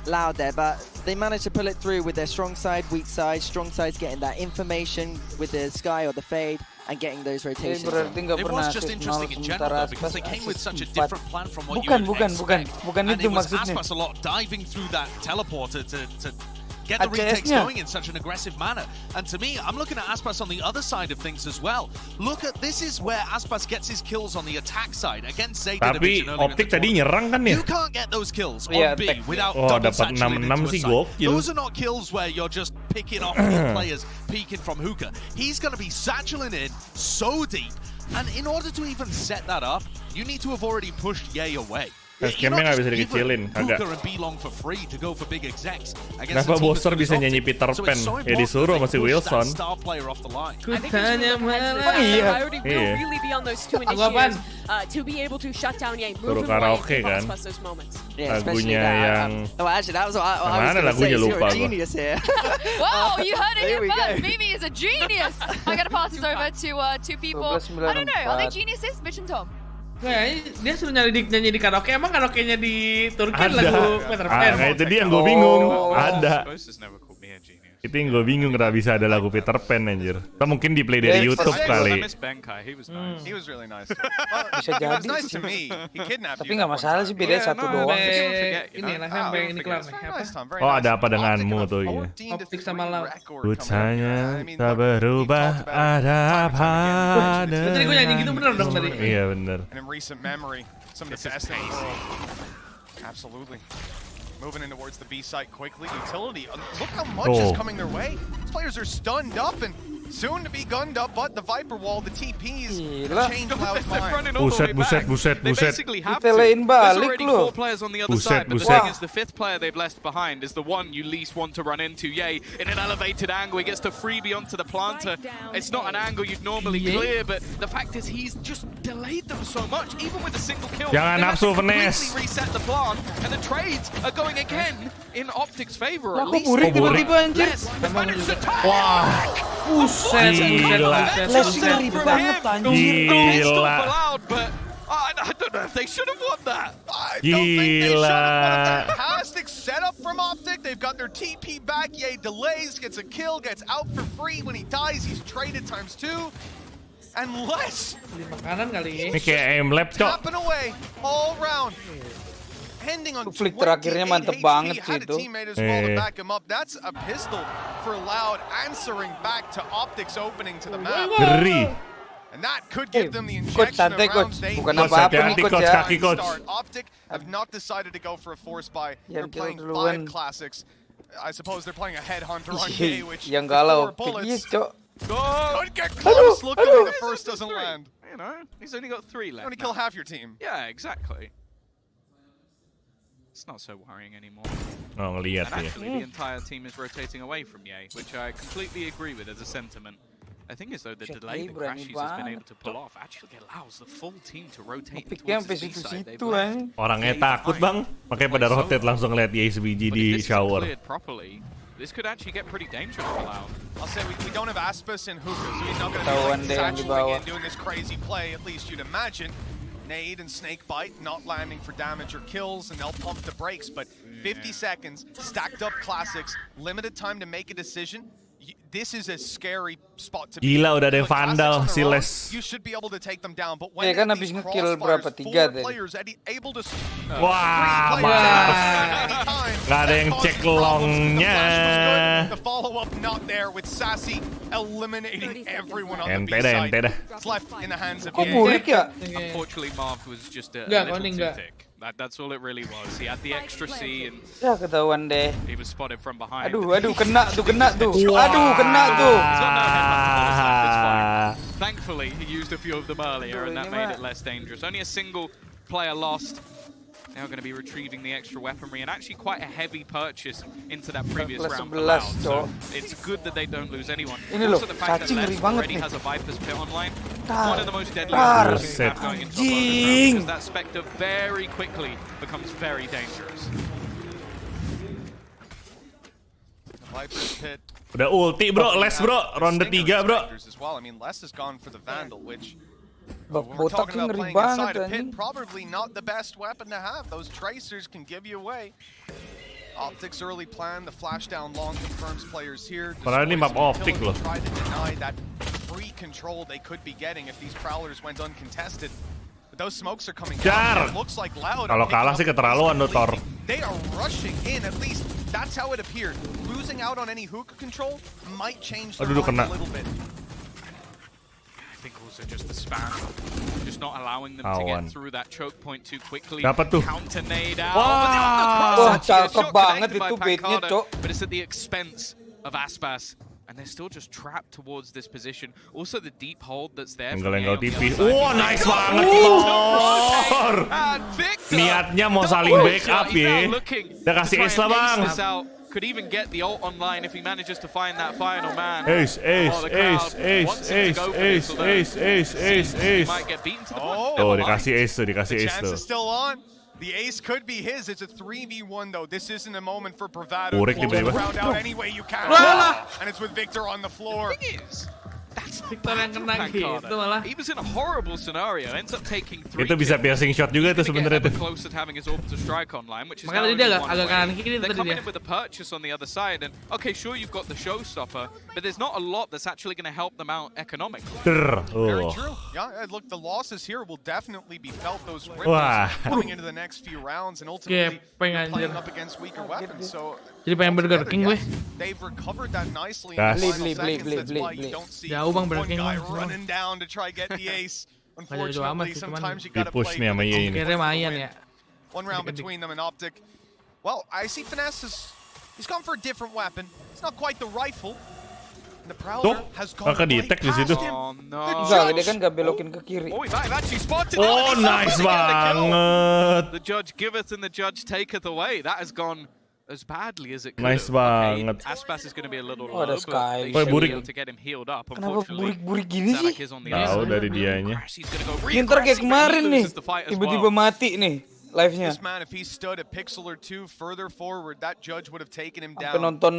Loud there, but they managed to pull it through with their strong side, weak side. Strong side's getting that information with the Sky or the Fade and getting those rotations. Berarti nggak It pernah was just assist interesting nol in sementara general though, because Aspas they came with assist such a 4. different plan from what you Bukan, would bukan, expect. bukan And itu it was maksudnya. Aspas a lot diving through that teleporter to get the retakes ACS-nya. going in such an aggressive manner. And to me, I'm looking at Aspas on the other side of things as well. Look at, this is where Aspas gets his kills on the attack side against Zeta Tapi Division earlier in the OpTic tadi tournament. nyerang kan ya? You can't get those kills Yeah, on B tech. without Oh, double dapat saturating 6-6 into a sih, site. gokil. Those are not kills where you're just picking off your players peeking from hookah. He's going to be satchelating in so deep. And in order to even set that up, you need to have already pushed Ye away. Scam-nya nggak bisa dikecilin, kagak. Kenapa Booster bisa nyanyi Peter Pan? Ya disuruh sama si Wilson. Kutanya Oh, iya. priority will really be on those two Apaan? initiatives to be able to shut down Ye, Suruh move him away, karaoke and kan? cross those moments. Yeah, especially Lagunya that. yang Oh, actually, that was what I was mana going to lagunya say. So lupa you're a gua. genius here. Whoa, you heard it Here here we first. go. Mimi is a genius. I gotta pass this over to two people. 12-9, I don't know. Are they 4. geniuses, Mitch and Tom? Kayaknya dia suruh nyanyi di karaoke. Emang karaoke-nya di Turki ada. lagu Peter Pan? Nah, itu dia yang gue bingung. Oh. Ada. Ghost has never called me a genius. Itu yang gue bingung kenapa bisa ada lagu Peter Pan anjir. Atau mungkin di play dari Yeah, YouTube for sure. I kali. miss Benkai, he was nice. He was really nice. Well, Bisa he was jadi nice sih. to me. He kidnapped Tapi you. nggak masalah sih, beda Yeah, satu no, doang. they- Sampai forget, you ini know? lah, sampai Oh, ini forget. kelar nih. Apa? Nice, Tom. Very Oh, nice. ada apa denganmu Optic tuh, have a iya. 14 to OpTic sama 3 Loud. record Ku coming up. tanya I mean, tak look, berubah we've talked about ada it time apa and time again. Tadi gue nyanyi gitu bener dong tadi. Iya bener. And in recent memory, some of the best in the world. Absolutely. Moving in towards the B site quickly. Utility, look how much is coming their way. These players are stunned up and soon to be gunned up, but the Viper wall, the TPs, Gila. change Cloud's They're mind. running all the way Buset, back. buset, They buset. basically have to. Ditelein There's balik already lu. 4 players on the other Buset, side, but the buset. thing is, the 5th player they've left behind is the one you least want to run into. Ye, in an elevated angle, he gets to freebie onto the planter. It's not an angle you'd normally Ye? clear, but the fact is he's just delayed them so much, even with a single kill. Jangan They have nafsu, to completely Vanessa. reset the plant, and the trades are going again in OpTic's favor. Lah, At kok least burik burik? tiba-tiba anjir? Less. They've managed to tie. Wah, Buset, buset, Gila. buset, Flashing buset. ribet banget anjir. gila. Loud, but I don't know if they should have won that. I don't think they should have. What Gila. a fantastic setup from OpTic. They've got their TP back. Ye delays, gets a kill, gets out for free. When he dies, he's traded ×2. And less Beli makanan kali. Ini kayak aim lab cok. tapping away all round. Ending on Flick 28 terakhirnya mantep HP. banget sih Had a itu. teammate as well to Eh. back him up. That's a pistol for Loud, answering back to OpTic's opening to the map. Ngeri. And that could give them the Coach, injection of santai, rounds Coach. they Bukan need. apa-apa Coach, nih, Coach hati-hati, ya. kaki, Coach. Start. OpTic have not decided to go for a force buy. They're Yang playing duluan. 5 classics. I suppose they're playing a headhunter on Ih, Ye, which yang with galau. 4 bullets Pigis, Cok. could get close. Look at the first doesn't land. You know, he's only got 3 left. Only kill now. half your team. Yeah, exactly. It's not so worrying anymore. Oh ngeliat And ya. actually, the entire team is rotating away from Ye, which I completely agree with as a sentiment. I think as though the Shit, delay Ye that berani Crashies has been banget. able to pull off actually allows the full team to rotate Piknya towards sampai the B side. They've situ-situ left anjing. Orangnya Ye takut behind. bang. Makanya pada rotate langsung ngeliat YSBG But di if this isn't shower. cleared properly, this could actually get pretty dangerous for Loud. I'll say we don't have Aspas and Hookah, so he's not going to Ketahuan be deh yang di bawah. satchelating and doing this crazy play, at least you'd imagine. Nade and Snakebite not landing for damage or kills, and they'll pump the brakes, but 50 seconds, stacked up classics, limited time to make a decision. this is a scary spot to be. Gila, udah ada yang vandal si Les. You should be able to take them down, but when kan habis nge-kill berapa? 3 tadi. Able to Wah, nggak ada yang cek longnya. The follow-up not there with Sassy eliminating everyone on the B Ente side. dah. It's left in the hands of Kok burik ya? Unfortunately, Marv was just a Enggak, little Koning too enggak. thick. That's all it really was. He had the extra C and Ya ketahuan deh. he was spotted from behind. Aduh, kena tuh. Aduh, kena tuh. Thankfully, he used a few of them earlier, and that made it less dangerous. Only a single player lost. Now going to be retrieving the extra weaponry, and actually quite a heavy purchase into that previous round for Loud. So it's good that they don't lose anyone. Also the fact that Les already has a Viper's Pit online. One of the most deadly weapons you have going into a round, because that Spectre very quickly becomes very dangerous. Viper's Pit. Udah ulti bro, Les bro, ronde 3 bro. I mean, Les has gone for the Vandal, which We're talking about ngeri banget anjing. Probably not the best weapon to have. Those tracers can give you away. OpTic's early plan, the flash down long confirms players here. Padahal ini map OpTic loh. Try to deny that free control they could be getting if these prowlers went uncontested. But those smokes are coming down. It looks like Loud. Kalau kalah sih keterlaluan tuh Thor. They are rushing in, at least that's how it appeared. Losing out on any hookah control might change the mind a little bit. I think also just the spam, just not allowing them to get through that choke point too quickly. Dapat tuh. Counter nade out. Wah, cakep banget itu baitnya, Cok. But it's at the expense of Aspas. And they're still just trapped towards this position. Also the deep hold that's there. Enggal tipis. Wah, nice banget Thor. Niatnya mau saling backup ya. Udah kasih ace lah bang. Could even get the ult online if he manages to find that final man. Ace. Oh, dikasih ace tuh. The chance is still on. The ace could be his. It's a 3v1 though. This isn't a moment for bravado. Pull the round out any way you can. And it's with Victor on the floor. The thing is, that's Victor yang kena gitu malah. He was in a horrible scenario. Ends up taking 3. Itu bisa piercing shot juga tuh sebenarnya tuh. Close to having his orbital strike online, which is makanya dia agak kanan kiri they're tadi coming dia. in with a purchase on the other side, and okay, sure you've got the showstopper, but there's not a lot that's actually going to help them out economically. Very true. Yeah, look, the losses here will definitely be felt. Those ripples coming into the next few rounds, and ultimately playing up against weaker weapons. So Jadi pengen Burger King gue. they've recovered that nicely in the final seconds. That's why you don't see one guy running down to try get the ace. Unfortunately, sometimes you gotta play Di-push nih sama Ye ini. Kira mayan ya. one round between them and OpTic. Well, I see Finesse he's gone for a different weapon. It's not quite the rifle. And the Prowler has gone Kakak right di-attack di past situ. him. Enggak, dia kan gak belokin ke kiri. Oh, they've actually spotted. Oh, nice banget. The judge giveth and the judge taketh away. That has gone as badly as it could. Nice have. banget. Okay, Aspas is going to be a little Oh, low, ada but Sky. they should Burik. be able to get him healed up. Kenapa Unfortunately, burik-burik gini sih? Zanak is on the Tahu inside. dari dianya. He's gonna go Ntar kayak reaggressive, but he kemarin nih. loses the fight as Tiba-tiba well. mati nih live-nya. This man, if he stood a pixel or two further forward, that judge would have taken him Sampai down. nonton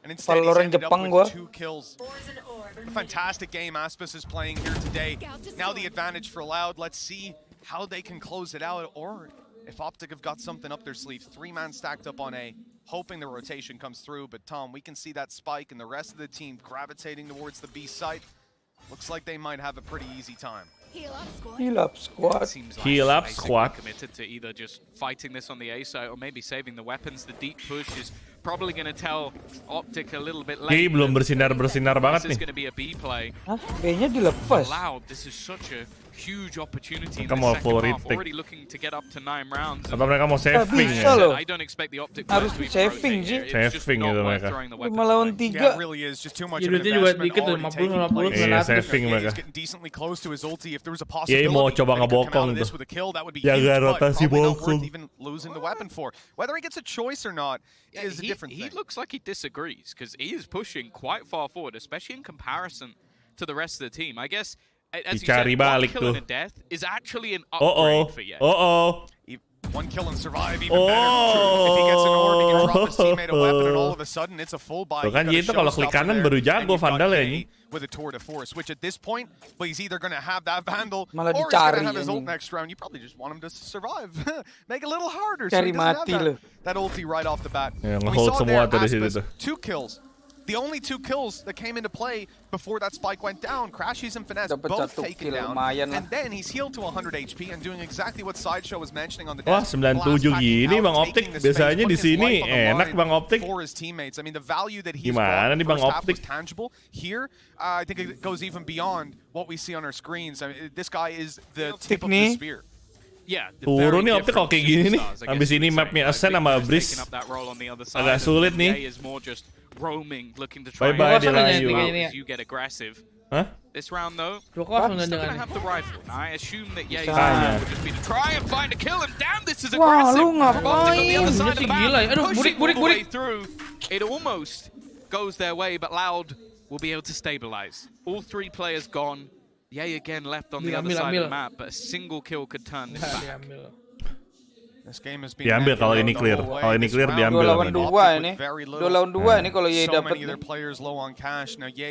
And instead, he's Valorant ended up Jepang with gua. 2 kills. A fantastic game Aspas is playing here today. Now the advantage for Loud. Let's see how they can close it out, or if OpTic have got something up their sleeve. 3-man stacked up on A, hoping the rotation comes through. But Tom, we can see that spike and the rest of the team gravitating towards the B site. Looks like they might have a pretty easy time. Heal up squad. Seems like Heal up basically squad. committed to either just fighting this on the A side or maybe saving the weapons. The deep push is probably going to tell OpTic a little bit late. Ye belum bersinar banget This is nih. going to be a B play. Hah? B-nya dilepas. Loud, this is such a huge opportunity in Mereka the mau second full half. retake. Already looking to get up to 9 rounds. Atau mereka mau saving bisa ya? loh. I don't expect the OpTic Harus players to even saving rotate sih. here. It's just Saving not itu worth mereka. throwing the weapons 5 lawan away. 3. Yeah, it really is. Just too much Ya, of an duitnya juga investment dikit tuh, already 50, taking 50, place. Iya, 100. saving He's mereka. getting decently close to his ulti. If there was a Ye possibility mau coba that he could come out ngebokong of this tuh. with a kill, that would be Jaga huge, but rotasi probably not bokong. worth even losing the weapon for. Whether he gets a choice or not is a different He thing. looks like he disagrees because he is pushing quite far forward, especially in comparison to the rest of the team. I guess, as you said, Dicari 1 balik kill and tuh. a death is actually an Oh upgrade for Ye. oh. 1 kill and survive, even better. If he gets an orb, he can drop his teammate a weapon, and all of a sudden it's a full buy. Tuh kan Ye itu kalau klik kanan baru jago Vandal ya ini. With a tour de force, which at this point, but he's either going to have that Vandal Malah or he's going dicari to have his ult anjing. next round. You probably just want him to survive. Make it a little harder. Cari so he doesn't mati have loh. that ulti right off the bat. Ya, We nge-hold saw semua there tuh di situ Aspas, tuh. 2 kills. The only 2 kills that came into play before that spike went down, Crashies and Finesse both taken down, and then he's healed to 100 HP and doing exactly what Sideshow was mentioning on the Wah, desk. 97 gini Bang OpTic. Biasanya di sini enak Bang OpTic. For his teammates. I mean, the value that he's Gimana nih Bang was OpTic? tangible. Here, I think it goes even beyond what we see on our screens. I mean, this guy is the tip of the spear. Yeah, turun nih OpTic kalau kayak gini nih. Habis ini mapnya Ascent sama Breeze agak sulit nih. Bye-bye dia layu. You get aggressive. Hah? This round though, still gonna have the rifle. I assume that Ye's would just be to try and find a kill, and damn, this is aggressive. Lu ngapain? On the other side of the Gila ya. map, Aduh, pushing all the way burik. through. It almost goes their way, but Loud will be able to stabilize. All 3 players gone. Ye again left on the other side of the map, but a single kill could turn this back. This game has been Diambil kalau ini clear. Kalau ini clear diambil. 2 lawan 2 ini. 2 lawan 2 ini kalau Ye dapat.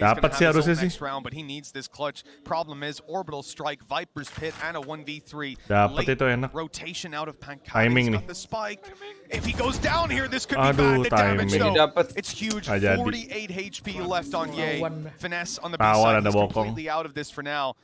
Dapat sih harusnya sih. But he needs this clutch. Problem is Orbital Strike, Viper's Pit, and a 1v3. Dapat itu enak. Rotation out of Pankaj. Timing nih. The spike. If he goes down here, this could be bad. The damage though. It's huge. 48 HP left on Ye. Finesse on the B side. He's completely out of this for now.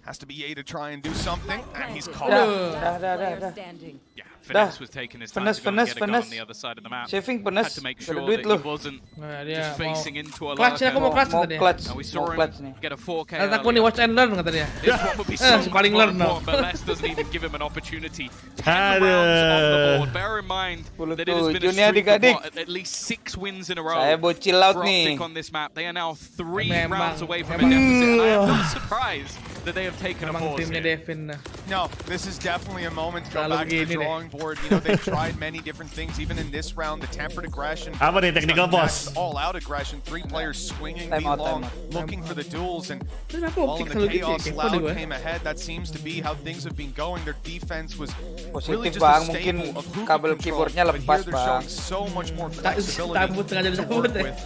Has to be Ye to try and do something, and he's caught. Yeah, Finesse was taking his time to go and get a gun on the other side of the map. Saving Had Finesse. to make Ada sure duit that lu. he wasn't Dia just facing into a clutch. Aku mau clutch tadi. And we saw Mau him clutch nih. get a 4K. Kata aku nih watch and learn kata dia. This one would be so Si paling learn now. but Les doesn't even give him an opportunity. 10 rounds off the board. Bear in mind that it has been a streak of at least 6 wins in a row Saya bocil out for nih. OpTic on this map. They are now 3 rounds away from a deficit, and I am not surprised that they have taken a Emang pause timnya here. Devin. No, this is definitely a moment to go Selalu back to the gini deh. drawing board. You know, they've tried many different things, even in this round. The tempered aggression. Apa nih technical boss? All-out aggression. 3 players swinging Time the out, long, time out. looking for the duels, and Kenapa all OpTic in the selalu gitu ya? chaos, Kepo Loud gue. came ahead. That seems to be how things have been going. Their defense was really Positif just a bang, mungkin staple of who kabel could control. keyboardnya But lepas here they're bang. showing so much more Sambut flexibility sengaja to disambut work ya. with.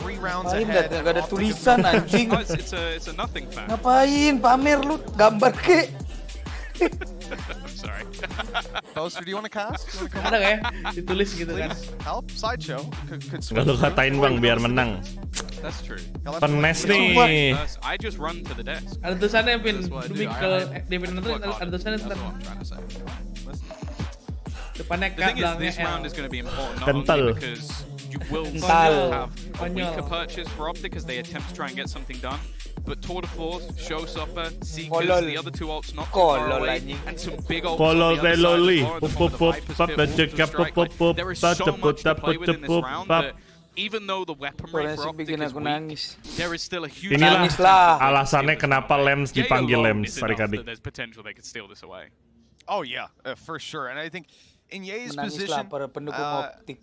3 rounds Ngapain ahead. gak ada tulisan anjing. Oh, it's a nothing fact. Ngapain pamer lu gambar ke? I'm sorry. Poster, do you want to cast? Do you want to come Ada kayak ditulis gitu kan. please? Help? Sideshow. Could Gak lu katain Bang biar menang. That's true. Finesse nih. I just run to the desk. Ada tulisannya Pin. That's what I do. Demi ke Devin nanti ada tulisannya That's ntar. what I'm trying to say. Depannya The K, thing is, belakangnya this L. round is going to be important not Kental. only because you will Kental. have a weaker purchase for OpTic as they attempt to try and get something done, but Tour de Force, Showstopper, Seekers, Kolol. the other 2 ults not too far Kolol away, anjing. and some big ults Kolol on the other side loli. as well, in the form of the Viper's Pit, Water Strike. Like, there is so much to play with in this round that even though the weapon rate for Forensik OpTic bikin is aku weak, nangis. there is still a huge Inilah Nangis lah. alasannya kenapa Lems Yay dipanggil alone Lems is enough adik-adik. that there's potential they could steal this away. Oh yeah, for sure. And I think in Ye's Menangis lah position, para pendukung OpTic.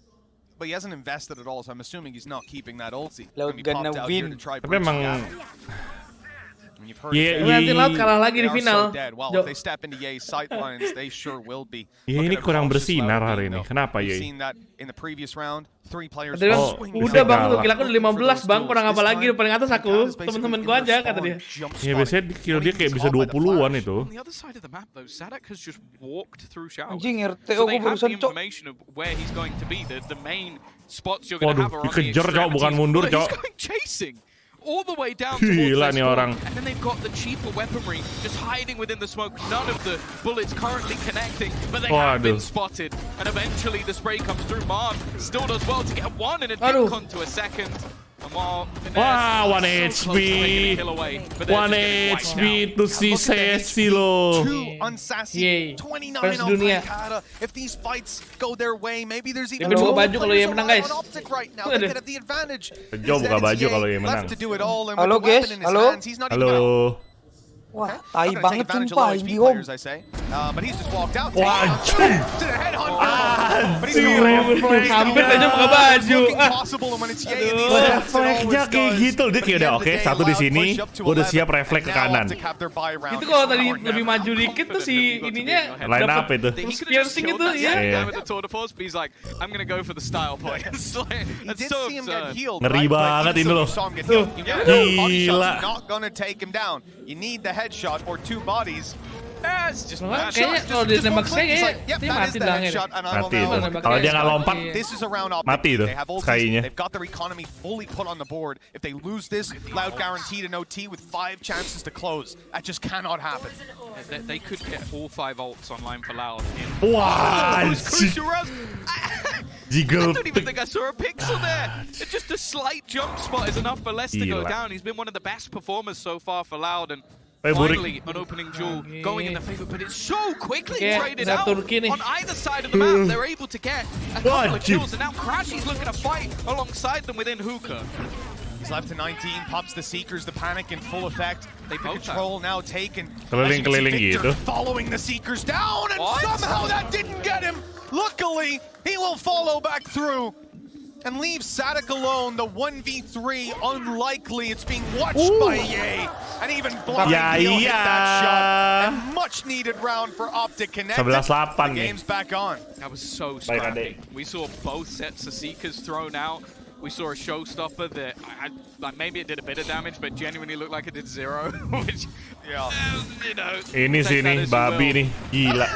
but he hasn't invested at all, so I'm assuming he's not keeping that ulti. Loud He gonna popped out here win. to try Tapi bridge emang the gap. And you've heard Ye- it. Nanti Laut kalah lagi They di are final. so dead. Well, Jo. if they step into Ye's sight lines, they sure will be. Ye Look ini at how kurang cautious bersinar Loud hari being, ini. though. Kenapa We've Ye? seen that in the previous round. 3 players Dia bilang, swinging udah bang, kalah. tuh gila aku udah 15 bang, kurang apa lagi, udah paling atas aku, temen-temen gua aja kata dia. Ya biasanya kill dia kayak bisa 20-an itu. On the other side of the map, though, Sadak has just walked through showers. Anjing RTO So gue they have the barusan cok. information of where he's going to be. The main spots you're going to Waduh, have are on the dikejar cok, bukan extremities. mundur Look, cok. he's going chasing all the way down Gila towards nih their orang. spawn. And then they've got the cheaper weaponry just hiding within the smoke. None of the bullets currently connecting, but they have been Waduh. spotted. And eventually the spray comes through. Mark still does well to get one and a Aduh. dink onto a second. And while Wah, 1 Finesse so close to taking a kill away, but they're 1 just getting wiped HP out. itu si Sesi loh. 2 unsassy, Yay. 29 First on dunia. Pankata. If these fights go their way, maybe there's even Devin buka 2 baju kalau players Ye menang, alive guys. on OpTic right now. They Aduh. could have the advantage. Bejo Instead, buka it's baju Ye kalau Ye menang. left to do it all, and Halo, with the weapon guys. in his Halo. hands, he's not even gonna Halo. Wah, Not tai gonna take banget advantage of sumpah low HP ini om. players, I say. But he's just walked out. Wah, anjing. To the headhunter. But he's Anjing. Hampir aja buka baju. Possible, and when it's Ye in the Refleksnya kayak gitu. Dia kayak udah oke, satu di sini, gua udah siap refleks ke kanan. Itu kalau tadi lebih maju dikit tuh si ininya Line up itu. terus piercing itu ya. Iya. With the Tour de Force, but he's like, I'm gonna go for the style play. It's like, that's so absurd. Ngeri banget ini loh. Gila. Not gonna take him down. You need the headshot or 2 bodies. It's just Kayaknya kalau dia nembak saya dia mati bilangnya. Mati. Kalau dia nggak lompat, This is around OpTic. mati tuh They have ultis. kayaknya. They've got their economy fully put on the board. If they lose this, Loud guaranteed an OT with 5 chances to close. That just cannot happen. They could get all 5 ults online for Loud. Wah, Jiggle I don't even think I saw a pixel there. It's just a slight jump spot is enough for Les to go down. He's been one of the best performers so far for Loud, and finally an opening duel going in the favor. But it's so quickly traded out on either side of the map. They're able to get a couple of kills, and now Crashy's looking to fight alongside them within Hookah. He's left to 19, pops the Seekers, the panic in full effect. They control now taken. Keliling-keliling gitu. Following the Seekers down, and somehow that didn't get him. Luckily, he will follow back through and leave Sadik alone. The 1v3, unlikely. It's being watched by Ye. And even Blind Heel hit that shot. And much needed round for OpTic connected. 11-8 The game's back on. That was so scrappy. We saw both sets of Seekers thrown out. We saw a showstopper that maybe it did a bit of damage, but genuinely looked like it did 0. Which, you know, ini sini babi nih, gila.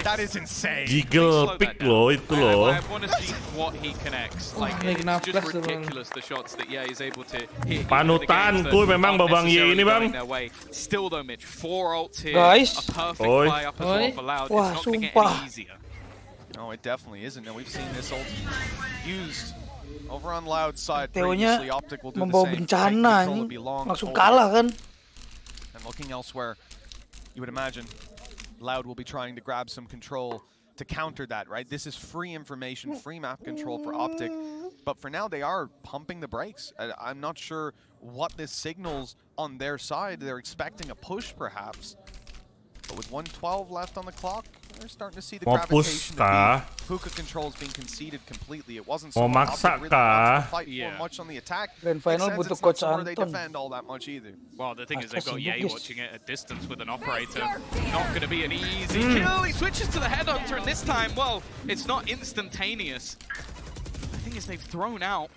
That is insane. Jiggle pick loh itu loh. I want to see what he connects. Like, it's just ridiculous the shots that is able to hit. Panutanku memang babang Ye ini bang. Still though, Mitch, 4 ults here. Guys. A perfect buy up as well for Loud. It's not going to get any easier. No, it definitely isn't. And we've seen this ult used over on Loud side. Teonya Previously, OpTic will do membawa the same. bencana ini, langsung kalah kan. And looking elsewhere, you would imagine Loud will be trying to grab some control to counter that, right? This is free information, free map control for OpTic. But for now, they are pumping the brakes. I'm not sure what this signals on their side. They're expecting a push, perhaps. But with 1:12 left on the clock, they're starting to see the gravitation of Hookah controls being conceded completely. It wasn't so much really fight for much on the attack. Grand final butuh coach Anton. They defend all that much either. Well, the thing is they've got Ye watching it at distance with an operator. Not going to be an easy kill. He switches to the headhunter, and this time, well, it's not instantaneous. The thing is they've thrown out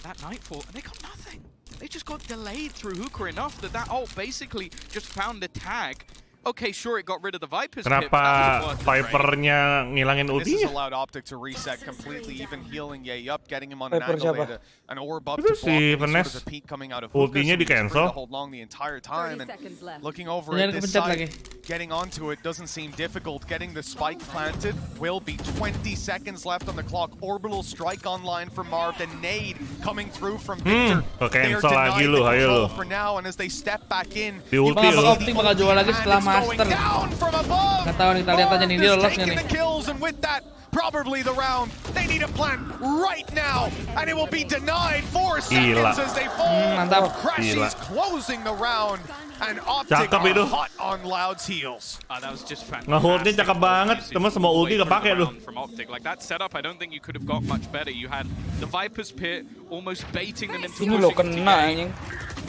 that Nightfall, and they got nothing. They just got delayed through Hookah enough that ult basically just found the tag. Okay, sure, it got rid of the Viper's pit. Kenapa Vipernya ngilangin ultinya? This has allowed OpTic to reset completely, even healing Ye up, getting him on an angle, an orb up to block sort of the peak coming out of Hookah. Ultinya di cancel. To hold long the entire time, and looking over at this side, getting onto it doesn't seem difficult. Getting the spike planted will be 20 seconds left on the clock. Orbital strike online for Marv, the nade coming through from Victor. They are denied the control for now, and as they step back in, OpTic bakal jual lagi setelah Master. Nggak tahu nih, kita lihat aja nih dia lolos nggak nih. Probably the round. They need a plan right now, and it will be denied 4 seconds as they fall. Mantap. Crashy's closing the round, and OpTic are hot on Loud's heels. That was just fantastic. Nge-holdnya cakep banget, temen semua ulti kepake tuh. From OpTic, like that setup, I don't think you could have got much better. You had the Viper's pit almost baiting them into pushing Ye.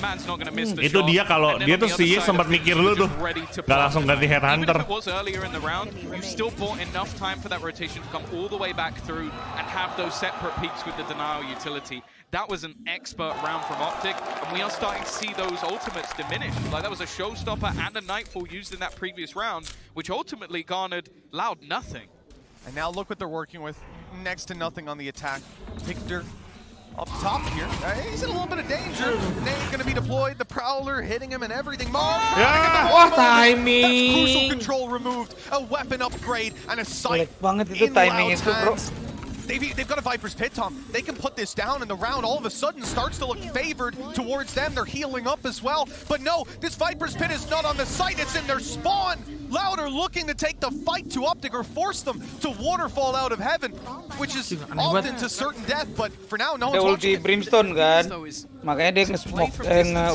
Man's not gonna miss the Itu shot. dia kalau dia tuh sih sempat mikir dulu tuh, nggak langsung ganti headhunter. Even if it was earlier in the round, you still bought enough time for that rotation to come all the way back through and have those separate peaks with the denial utility. That was an expert round from OpTic, and we are starting to see those ultimates diminish. Like, that was a showstopper and a Nightfall used in that previous round, which ultimately garnered Loud nothing. And now look what they're working with. Next to nothing on the attack. Victor up top here. He's in a little bit of danger. Nade going to be deployed. The Prowler hitting him and everything. Marv! Wah, timing! That's crucial control removed. A weapon upgrade and a sight banget itu timing itu, bro. They've got a Viper's Pit, Tom. They can put this down, and the round all of a sudden starts to look favored towards them. They're healing up as well. But no, this Viper's Pit is not on the site. It's in their spawn. Loud are looking to take the fight to OpTic or force them to waterfall out of heaven, which is often to certain death. But for now, no one's watching. Ulti Brimstone kan, makanya dia nge-smoke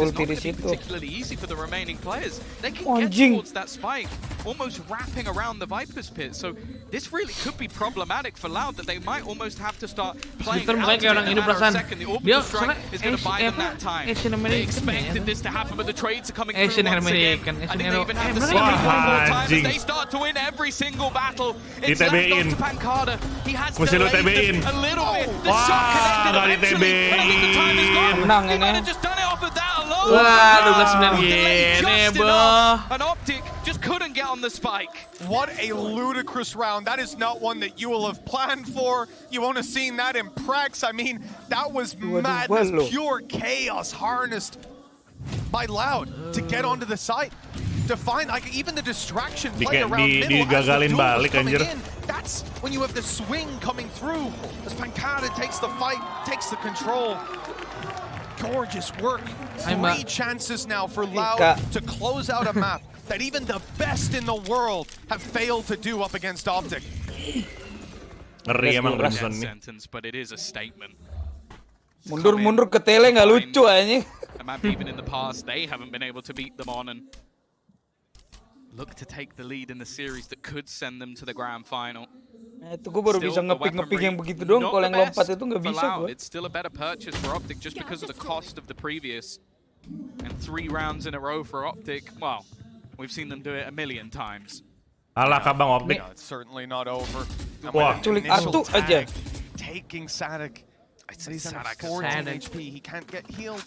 ulti di situ. Particularly easy for the remaining players. They can get towards that spike, almost wrapping around the Viper's Pit. So this really could be problematic for Loud, that they might almost have to start playing out in a matter of a second. The orbital strike is going to buy them that time. They expected this to happen, but the trades are coming through once again. I think they even have to see one more time as they start to win every single battle. It's left on to Pancada. He has delayed it a little bit. The shot connected eventually, but I think the time is gone. He might have just done it off of that alone. Wah, 12-9 gini, bro. And OpTic just couldn't get on the spike. What a ludicrous round. That is not one that you will have planned for. You won't have seen that in Prax. I mean, that was madness, pure chaos harnessed by Loud to get onto the site. To find, like, even the distraction play around middle as the duel was coming in. That's when you have the swing coming through. As Pancada takes the fight, takes the control. Gorgeous work. 3 chances now for Loud to close out a map that even the best in the world have failed to do up against OpTic. Ngeri emang Brimstone nih. Sentence, but it is a statement. Mundur ke tele nggak lucu anjing. A map even in the past they haven't been able to beat them on and look to take the lead in the series that could send them to the grand final. Itu gue baru bisa ngepick yang begitu dong. Kalau yang lompat itu nggak bisa gue. It's still a better purchase for OpTic just because of the cost of the previous. And 3 rounds in a row for OpTic. Well, we've seen them do it a million times. Alah kabang OpTic. It's certainly not over. Wah, culik atu aja. Taking Sadak. He's under 14 HP. He can't get healed.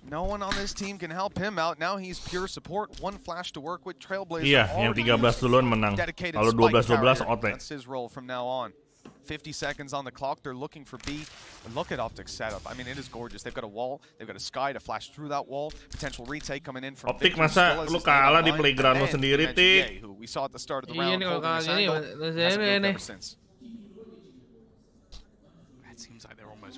No one on this team can help him out. Now he's pure support. 1 flash to work with. Trailblazer. Iya, yang 13 duluan menang. Kalau 12-12 OT. That's his role from now on. 50 seconds on the clock. They're looking for B. And look at OpTic's setup. I mean, it is gorgeous. They've got a wall. They've got a sky to flash through that wall. Potential retake coming in from OpTic masa lu kalah di playground lu sendiri, Tik. We saw at the start of the round.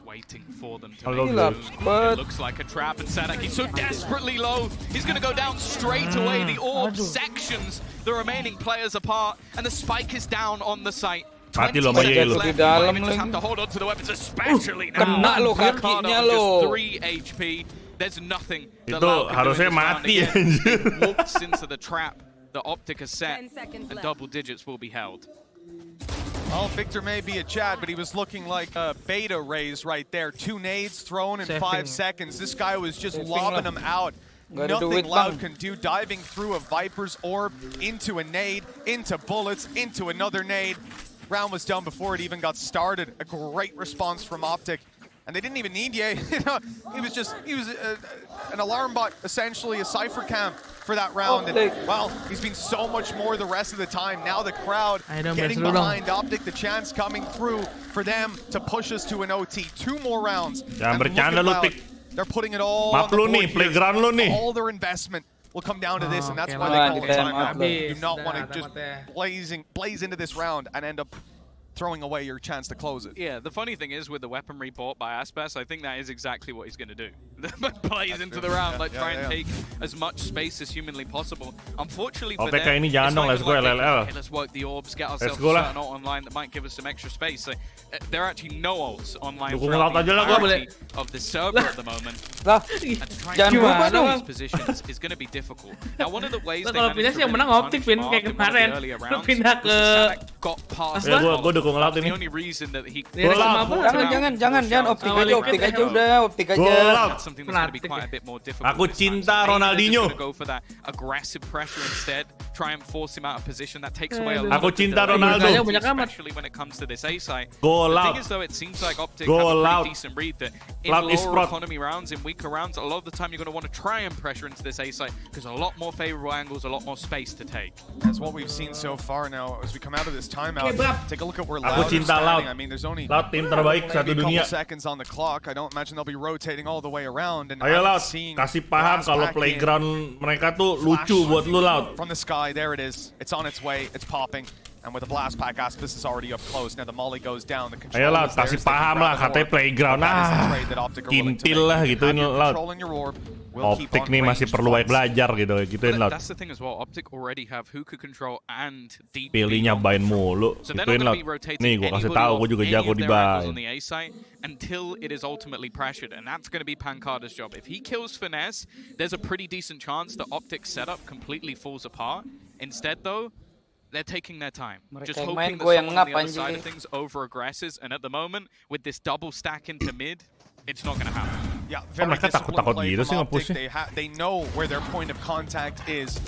Waiting for them to make a move. It looks like a trap, and Sadak, he's so desperately low. He's going to go down straight away. The orb sections the remaining players apart, and the spike is down on the site. 20 seconds left. Devin just have to hold on to the weapons, especially now. Pancada on just 3 HP. There's nothing that Loud can do in this round again. He walks into the trap that OpTic has set, and double digits will be held. Well, Victor may be a Chad, but he was looking like a beta raise right there. 2 nades thrown in 5 seconds. This guy was just lobbing them out. Nothing Loud can do. Diving through a Viper's orb, into a nade, into bullets, into another nade. Round was done before it even got started. A great response from OpTic. And they didn't even need Ye. He was an alarm bot, essentially a cipher cam for that round. And, well, he's been so much more the rest of the time. Now the crowd getting behind OpTic, the chance coming through for them to push us to an OT. 2 more rounds. And look at Loud. They're putting it all on the board here. All their investment will come down to this, and that's why they call it timeout. You do not want to just blaze into this round and end up throwing away your chance to close it. Yeah, the funny thing is with the weaponry bought by Aspas, I think that is exactly what he's going to do. Blaze into the round, try and take as much space as humanly possible. Unfortunately for them, ini jangan dong, let's go LLL. Let's work the orbs, get ourselves a certain ult online that might give us some extra space. So, there are actually no ults online for the of the server at the moment. And to try and these positions is going to be difficult. Now, one of the ways they managed to punish earlier rounds was that Sadak got past the only reason that he jangan OpTic aja udah OpTic aja. Something that's going to be quite a bit more difficult. Aku cinta Ronaldinho. Go for that aggressive pressure instead. Try and force him out of position. That takes away a lot. Aku cinta Ronaldo. Especially when it comes to this A site. Go the Loud. thing is, though, it seems like OpTic have a pretty decent read that in lower economy rounds, in weaker rounds, a lot of the time you're going to want to try and pressure into this A site because a lot more favorable angles, a lot more space to take. That's what we've seen so far now as we come out of this timeout. Take a look at where Loud is standing. I mean, there's only Loud tim terbaik satu dunia. Seconds on the clock. I don't imagine they'll be rotating all the way around. And ayo Loud, kasih paham kalau playground mereka tuh lucu buat lu Loud. From the sky, there it is. It's on its way. It's popping. And with the blast pack, Aspis is already up close. Now the molly goes down. The ayo Loud, kasih paham lah katanya playground. Kintil lah gituin Loud. OpTic nih masih perlu banyak belajar gituin Loud. That's the thing as well. OpTic already have hookah control and deep. Pilihnya bain mulu. Gituin Loud. Nih gua kasih tahu, gua juga jago di bain. Until it is ultimately pressured, and that's going to be Pancada's job. If he kills Finesse, there's a pretty decent chance the OpTic setup completely falls apart. Instead, though, they're taking their time, just hoping that someone on the other side of things over-aggresses, and at the moment, with this double stack into mid, it's not going to happen. Yeah, very disciplined play from OpTic. They know where their point of contact is,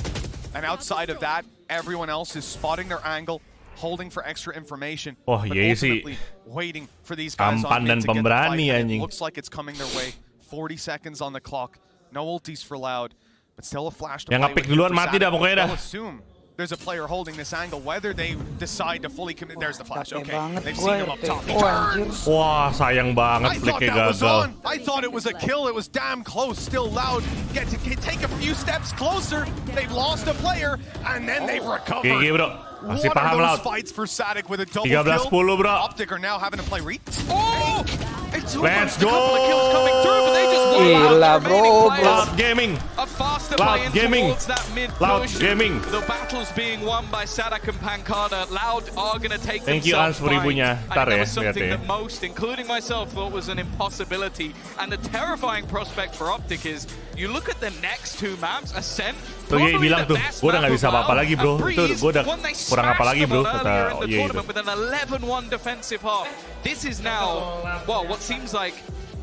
and outside of that, everyone else is spotting their angle, holding for extra information, but ultimately waiting for these guys on mid to get the fight. It looks like it's coming their way. 40 seconds on the clock. No ultis for Loud. But still a flash to Yang play nge-pick with duluan for mati Sadik. dah pokoknya dah. They'll assume there's a player holding this angle, whether they decide to fully commit. There's the flash. Okay, they've seen him up top. He turns. Wah, sayang banget I thought flicknya that was gagal. on. I thought it was a kill. It was damn close. Still Loud get to take a few steps closer. They've lost a player, and then they've recovered. GG bro, masih What are paham those Loud. fights for Sadik with a double 13-10 kill? bro. OpTic are now having to play re. Oh! It's Let's almost a couple of kills coming through, but they just won out Gila, the remaining bro, players. Loud Gaming. A faster Loud play in Gaming. towards that mid Loud push. Gaming. The battle's being won by Sadak and Pancada. Loud are going to take Thank you, themselves Ans, 1000-nya. fine. Ntar And that ya, was something lihat ya. that most, including myself, thought was an impossibility. And the terrifying prospect for OpTic is, you look at the next two maps, Ascent, Tuh Ye probably bilang the tuh, best gue udah map gak bisa of apa-apa Loud, lagi bro. and Itu Breeze, gue udah when they kurang apa smashed lagi them bro, on kata earlier in the Ye itu. tournament with an 11-1 defensive half. This is now, well, what seems like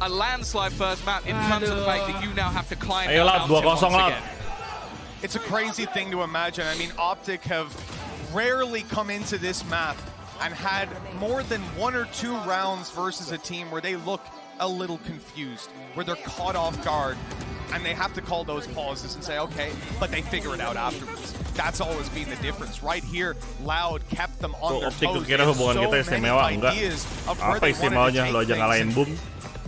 a landslide first map in terms of the fact that you now have to climb Ayo that Loud, mountain 2-0 once Loud. again. It's a crazy thing to imagine. I mean, OpTic have rarely come into this map and had more than 1 or 2 rounds versus a team where they look a little confused, where they're caught off guard, and they have to call those pauses and say, okay, but they figure it out afterwards. That's always been the difference. Right here, Loud kept them on their OpTic toes. kira hubungan kita istimewa enggak? Apa istimewanya lo aja ngalahin Boom?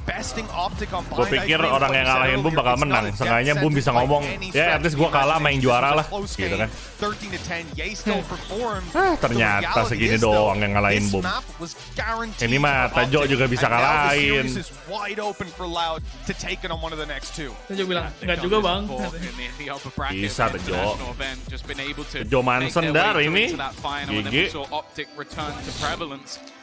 Besting OpTic on Gue pikir orang yang ngalahin Boom bakal menang. Seenggaknya Boom bisa ngomong, ya at least gue kalah main juara lah, gitu kan. Ternyata segini doang yang ngalahin Boom. Ini mah Tajo juga bisa kalahin. Tajo bilang, enggak juga bang. Bisa Tajo. Tajo Mansen dar ini. GG.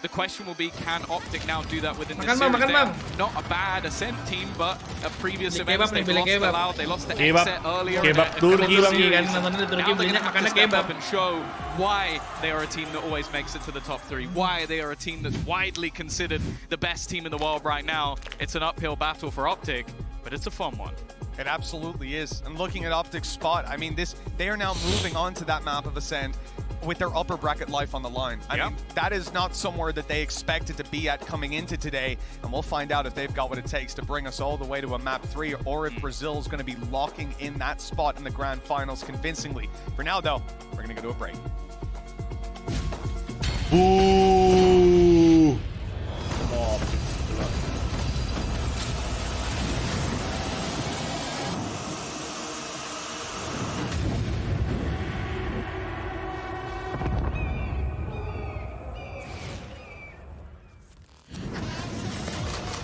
The question will be, can OpTic now do that within the Makan, series? Bang, makan, They're Bang. not a bad Ascent team, but a previous Beli events kebab nih, they've beli lost to kebab. Loud, they lost to Kebab. Exet earlier. Kebab and Turki, Bang. Turki kan, nontonnya di now Turki they're belinya gonna have to makannya step kebab. up and show why they are a team that always makes it to the top 3, why they are a team that's widely considered the best team in the world right now. It's an uphill battle for OpTic, but it's a fun one. It absolutely is. And looking at OpTic's spot, I mean, they are now moving on to that map of Ascend with their upper bracket life on the line. I mean, that is not somewhere that they expected to be at coming into today, and we'll find out if they've got what it takes to bring us all the way to a map 3, or if Brazil's going to be locking in that spot in the grand finals convincingly. For now, though, we're going to go to a break. Boo.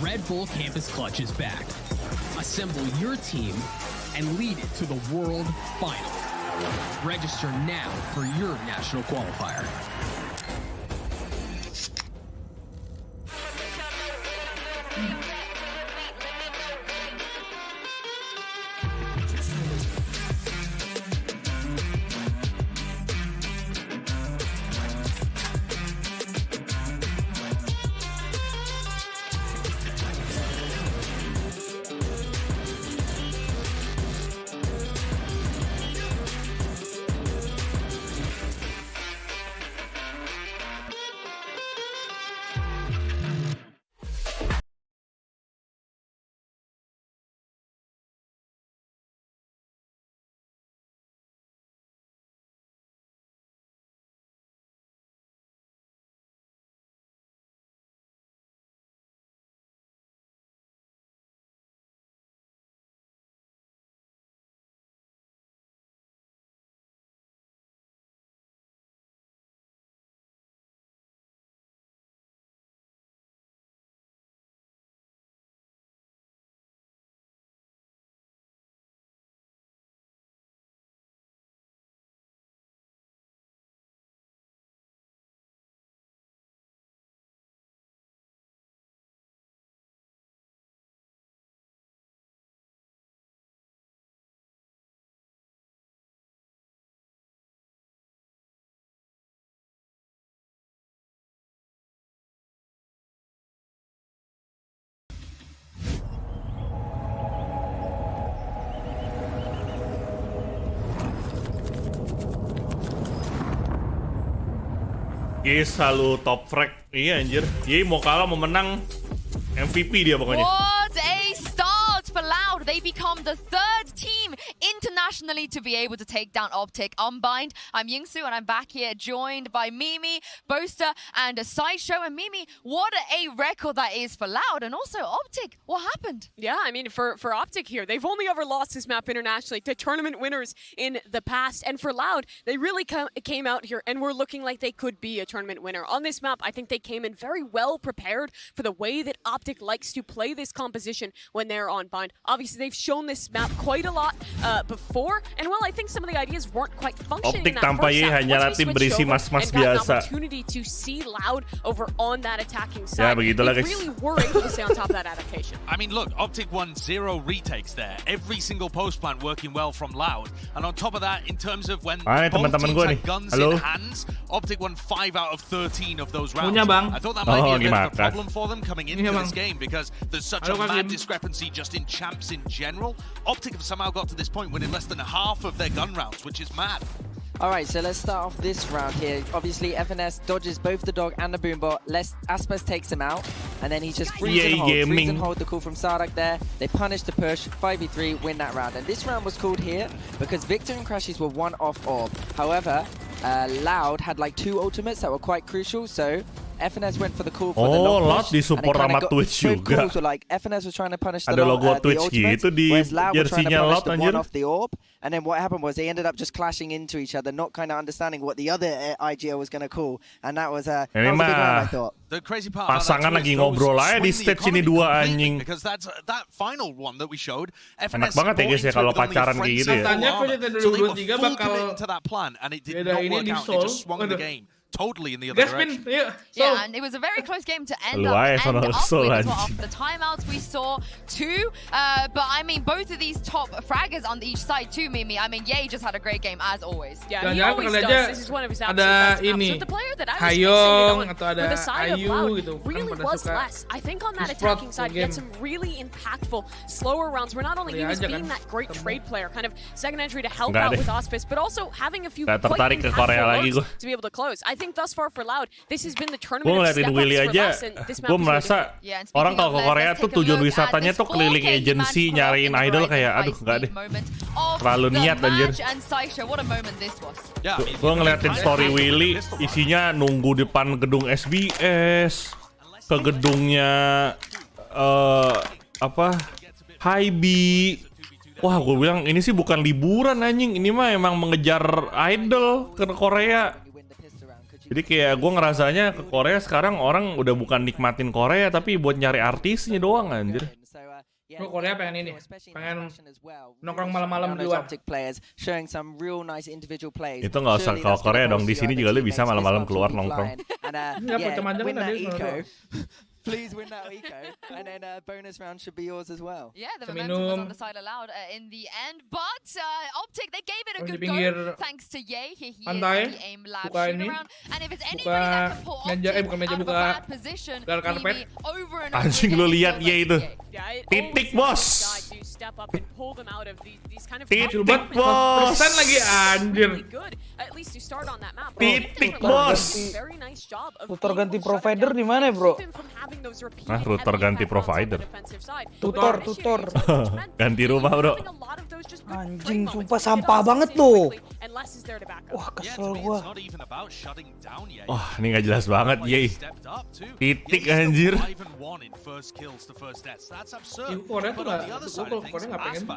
Red Bull Campus Clutch is back. Assemble your team and lead it to the World Final. Register now for your national qualifier. Ye selalu top frag. Iya anjir. Ye mau kalah mau menang MVP dia pokoknya. What a start for Loud. They become the 3rd team internationally to be able to take down OpTic. Unbind, I'm Yingsu, and I'm back here joined by Mimi, Boaster, and a Sideshow. And Mimi, what a record that is for Loud, and also OpTic. What happened? Yeah, I mean, for OpTic here, they've only ever lost this map internationally to tournament winners in the past. And for Loud, they really came out here and were looking like they could be a tournament winner. On this map, I think they came in very well prepared for the way that OpTic likes to play this composition when they're on bind. Obviously, they've shown this map quite a lot before, and while I think some of the ideas weren't quite functioning in that first half, hanyalah tim berisi mas-mas biasa. Opportunity to see Loud over on that attacking side. They really were able to stay on top of that adaptation. I mean, look, OpTic won 0 retakes there. Every single post plant working well from Loud. And on top of that, in terms of when both teams had guns in hands, OpTic won 5 out of 13 of those rounds. I thought that might be a bit of a problem for them coming into this game because there's such a mad discrepancy just in champs in general. OpTic have somehow got to this point winning less than half of their gun rounds, which is mad. Alright, so let's start off this round here. Obviously, FNS dodges both the dog and the boombot. Aspas takes him out, and then he just freeze and hold the call from Sardak there. They punish the push, 5v3, win that round. And this round was called here because Victor and Crashies were one off orb. However, Loud had like 2 ultimates that were quite crucial, so FNS went for the call for the long push. Di support sama Twitch juga. So like FNS was trying to punish the Ada logo Twitch gitu di jersinya Loud anjir. Off the orb, and then what happened was they ended up just clashing into each other, not kind of understanding what the other IGL was going to call, and that was a good round, I thought. The crazy part pasangan lagi ngobrol aja di stage ini dua anjing. Because that's that final one that we showed. Enak banget ya guys ya kalau pacaran kayak gitu ya. Katanya VT23 bakal to that plan and it did not work out. It just swung the game totally in the other direction. Yeah, and it was a very close game to end up with as well. After the timeouts, we saw 2. But I mean, both of these top fraggers on each side too, Mimi. I mean, Ye just had a great game as always. Yeah, he always does. This is one of his absolute best maps. So the player that I was facing for the side of Loud really was less. I think on that attacking side, he had some really impactful, slower rounds where not only he was being that great trade player, kind of second entry to help out with Auspice, but also having a few quite impactful rounds to be able to close. I think thus far for Loud, this has been the tournament of step-ups for us, and this map gue merasa orang kalau ke Korea tuh tujuan wisatanya tuh keliling agency nyariin idol kayak aduh enggak deh terlalu niat anjir. Gue ngeliatin story Willy isinya nunggu depan gedung SBS ke gedungnya Hybe. Wah, gue bilang ini sih bukan liburan anjing, ini mah emang mengejar idol ke Korea. Jadi kayak gue ngerasanya ke Korea sekarang orang udah bukan nikmatin Korea tapi buat nyari artisnya doang anjir. Gue Korea pengen ini, pengen nongkrong malam-malam di luar. Itu nggak usah kalau Korea dong, di sini juga lu bisa malam-malam keluar nongkrong. Nggak macam-macam kan tadi. Please win that eco, and then bonus round should be yours as well. Yeah, the momentum was on the side of Loud in the end, but OpTic, they gave it a good go thanks to Ye. He is the aim lab shoot around, and if it's anybody that can pull OpTic out of a bad position, maybe over and over anjing lu lihat Ye itu. Titik bos. Titik bos. Persen lagi anjir. Titik bos. Router ganti provider di mana, bro? Nah, router ganti provider. Tutor. Ganti rumah, bro. Anjing, sumpah sampah banget tuh. Wah, kesel gua. Wah, ini nggak jelas banget, Ye. Titik anjir. Korea tuh nggak, Korea nggak pengen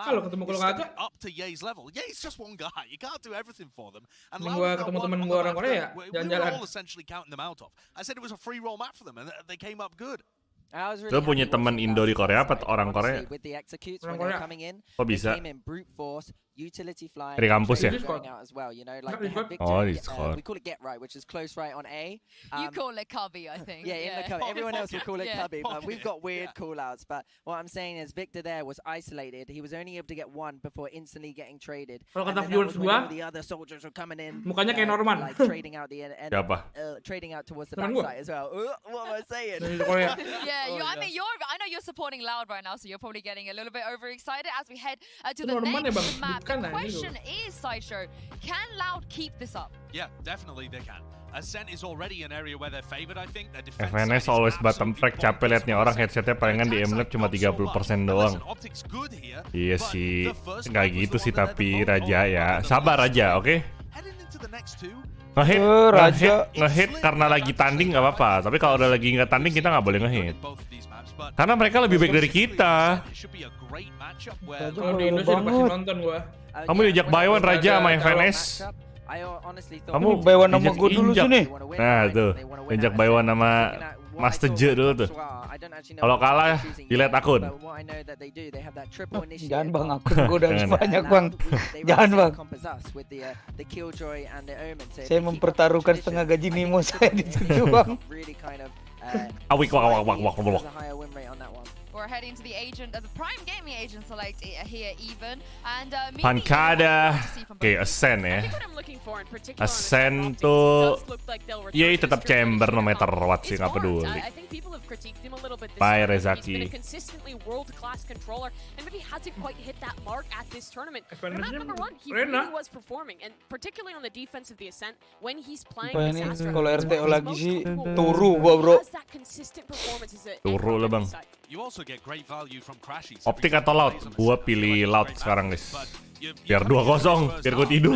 kalau ketemu kalau kagak, gua ketemu temen gua orang Korea jalan-jalan. Lo punya teman Indo di Korea apa orang Korea? Orang Korea. Kok bisa? Dari kampus ya? Oh, di sekolah. We call it get right, which is close right on A. You call it cubby, I think. Yeah, in the cubby. Everyone else will call it cubby, but we've got weird call-outs. But what I'm saying is Victor there was isolated. He was only able to get 1 before instantly getting traded. Kalau kata viewers gua, the other soldiers were coming in. Mukanya kayak Norman. Like trading out the end. Siapa? Trading out towards the backside as well. What am I saying? Yeah, I mean, I know you're supporting Loud right now, so you're probably getting a little bit overexcited as we head to the next map. The question is, Sideshow, can Loud keep this up? Yeah, definitely they can. FNS always bottom track, capek liatnya orang headsetnya palingan di emulate cuma 30% doang. Iya sih, nggak gitu sih tapi Raja ya, sabar aja, oke? Ngehit karena lagi tanding nggak apa-apa, tapi kalau udah lagi nggak tanding kita nggak boleh ngehit. Karena mereka lebih baik dari kita. Kalau di Indonesia pasti nonton gua. Kamu diajak buy one Raja sama FNS. Kamu buy one sama gua dulu sini. Nah tuh, diajak buy one sama Master J dulu tuh. Kalau kalah, dilihat akun. Jangan bang, akun gue udah habis banyak bang. Jangan bang. Saya mempertaruhkan setengah gaji Nemo saya di situ bang. Awik. We're heading to the agent, the prime gaming agent select here even, and Pancada, oke Ascent ya. Ascent tuh, ya tetap chamber no matter what sih, nggak peduli. Bye Rezaki. Kalau RTO lagi sih turu gua bro. Turu lah bang. OpTic atau Loud? Gua pilih Loud sekarang guys. Biar 2-0, biar gua tidur.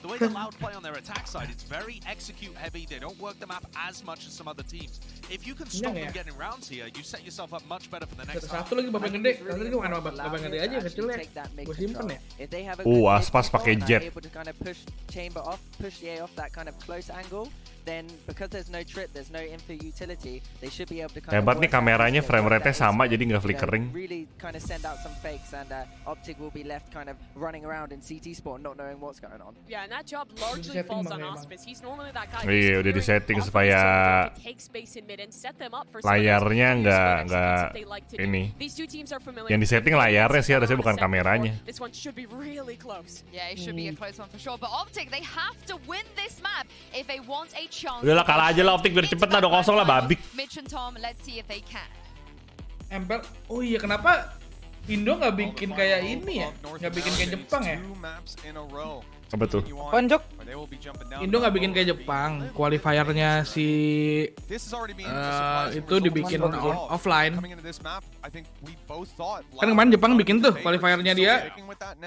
The way the Loud play on their attack side, it's very execute heavy. They don't work the map as much as some other teams. If you can stop them getting rounds here, you set yourself up much better for the next half. Satu lagi babak gede. Tadi gua mana babak gede aja kecilnya. Gua simpen ya. Aspas pakai jet. Hebat nih kameranya, frame rate-nya sama jadi nggak flickering. Iya udah di setting supaya layarnya nggak ini. Yang di setting layarnya sih harusnya bukan kameranya. Udahlah kalah aja lah OpTic biar cepet lah 2-0 lah babik. Empel, oh iya kenapa Indo nggak bikin kayak ini ya? Nggak bikin kayak Jepang ya? Apa tuh? Panjok. Indo nggak bikin kayak Jepang. Qualifiernya si itu dibikin offline. Kan kemarin Jepang bikin tuh qualifiernya dia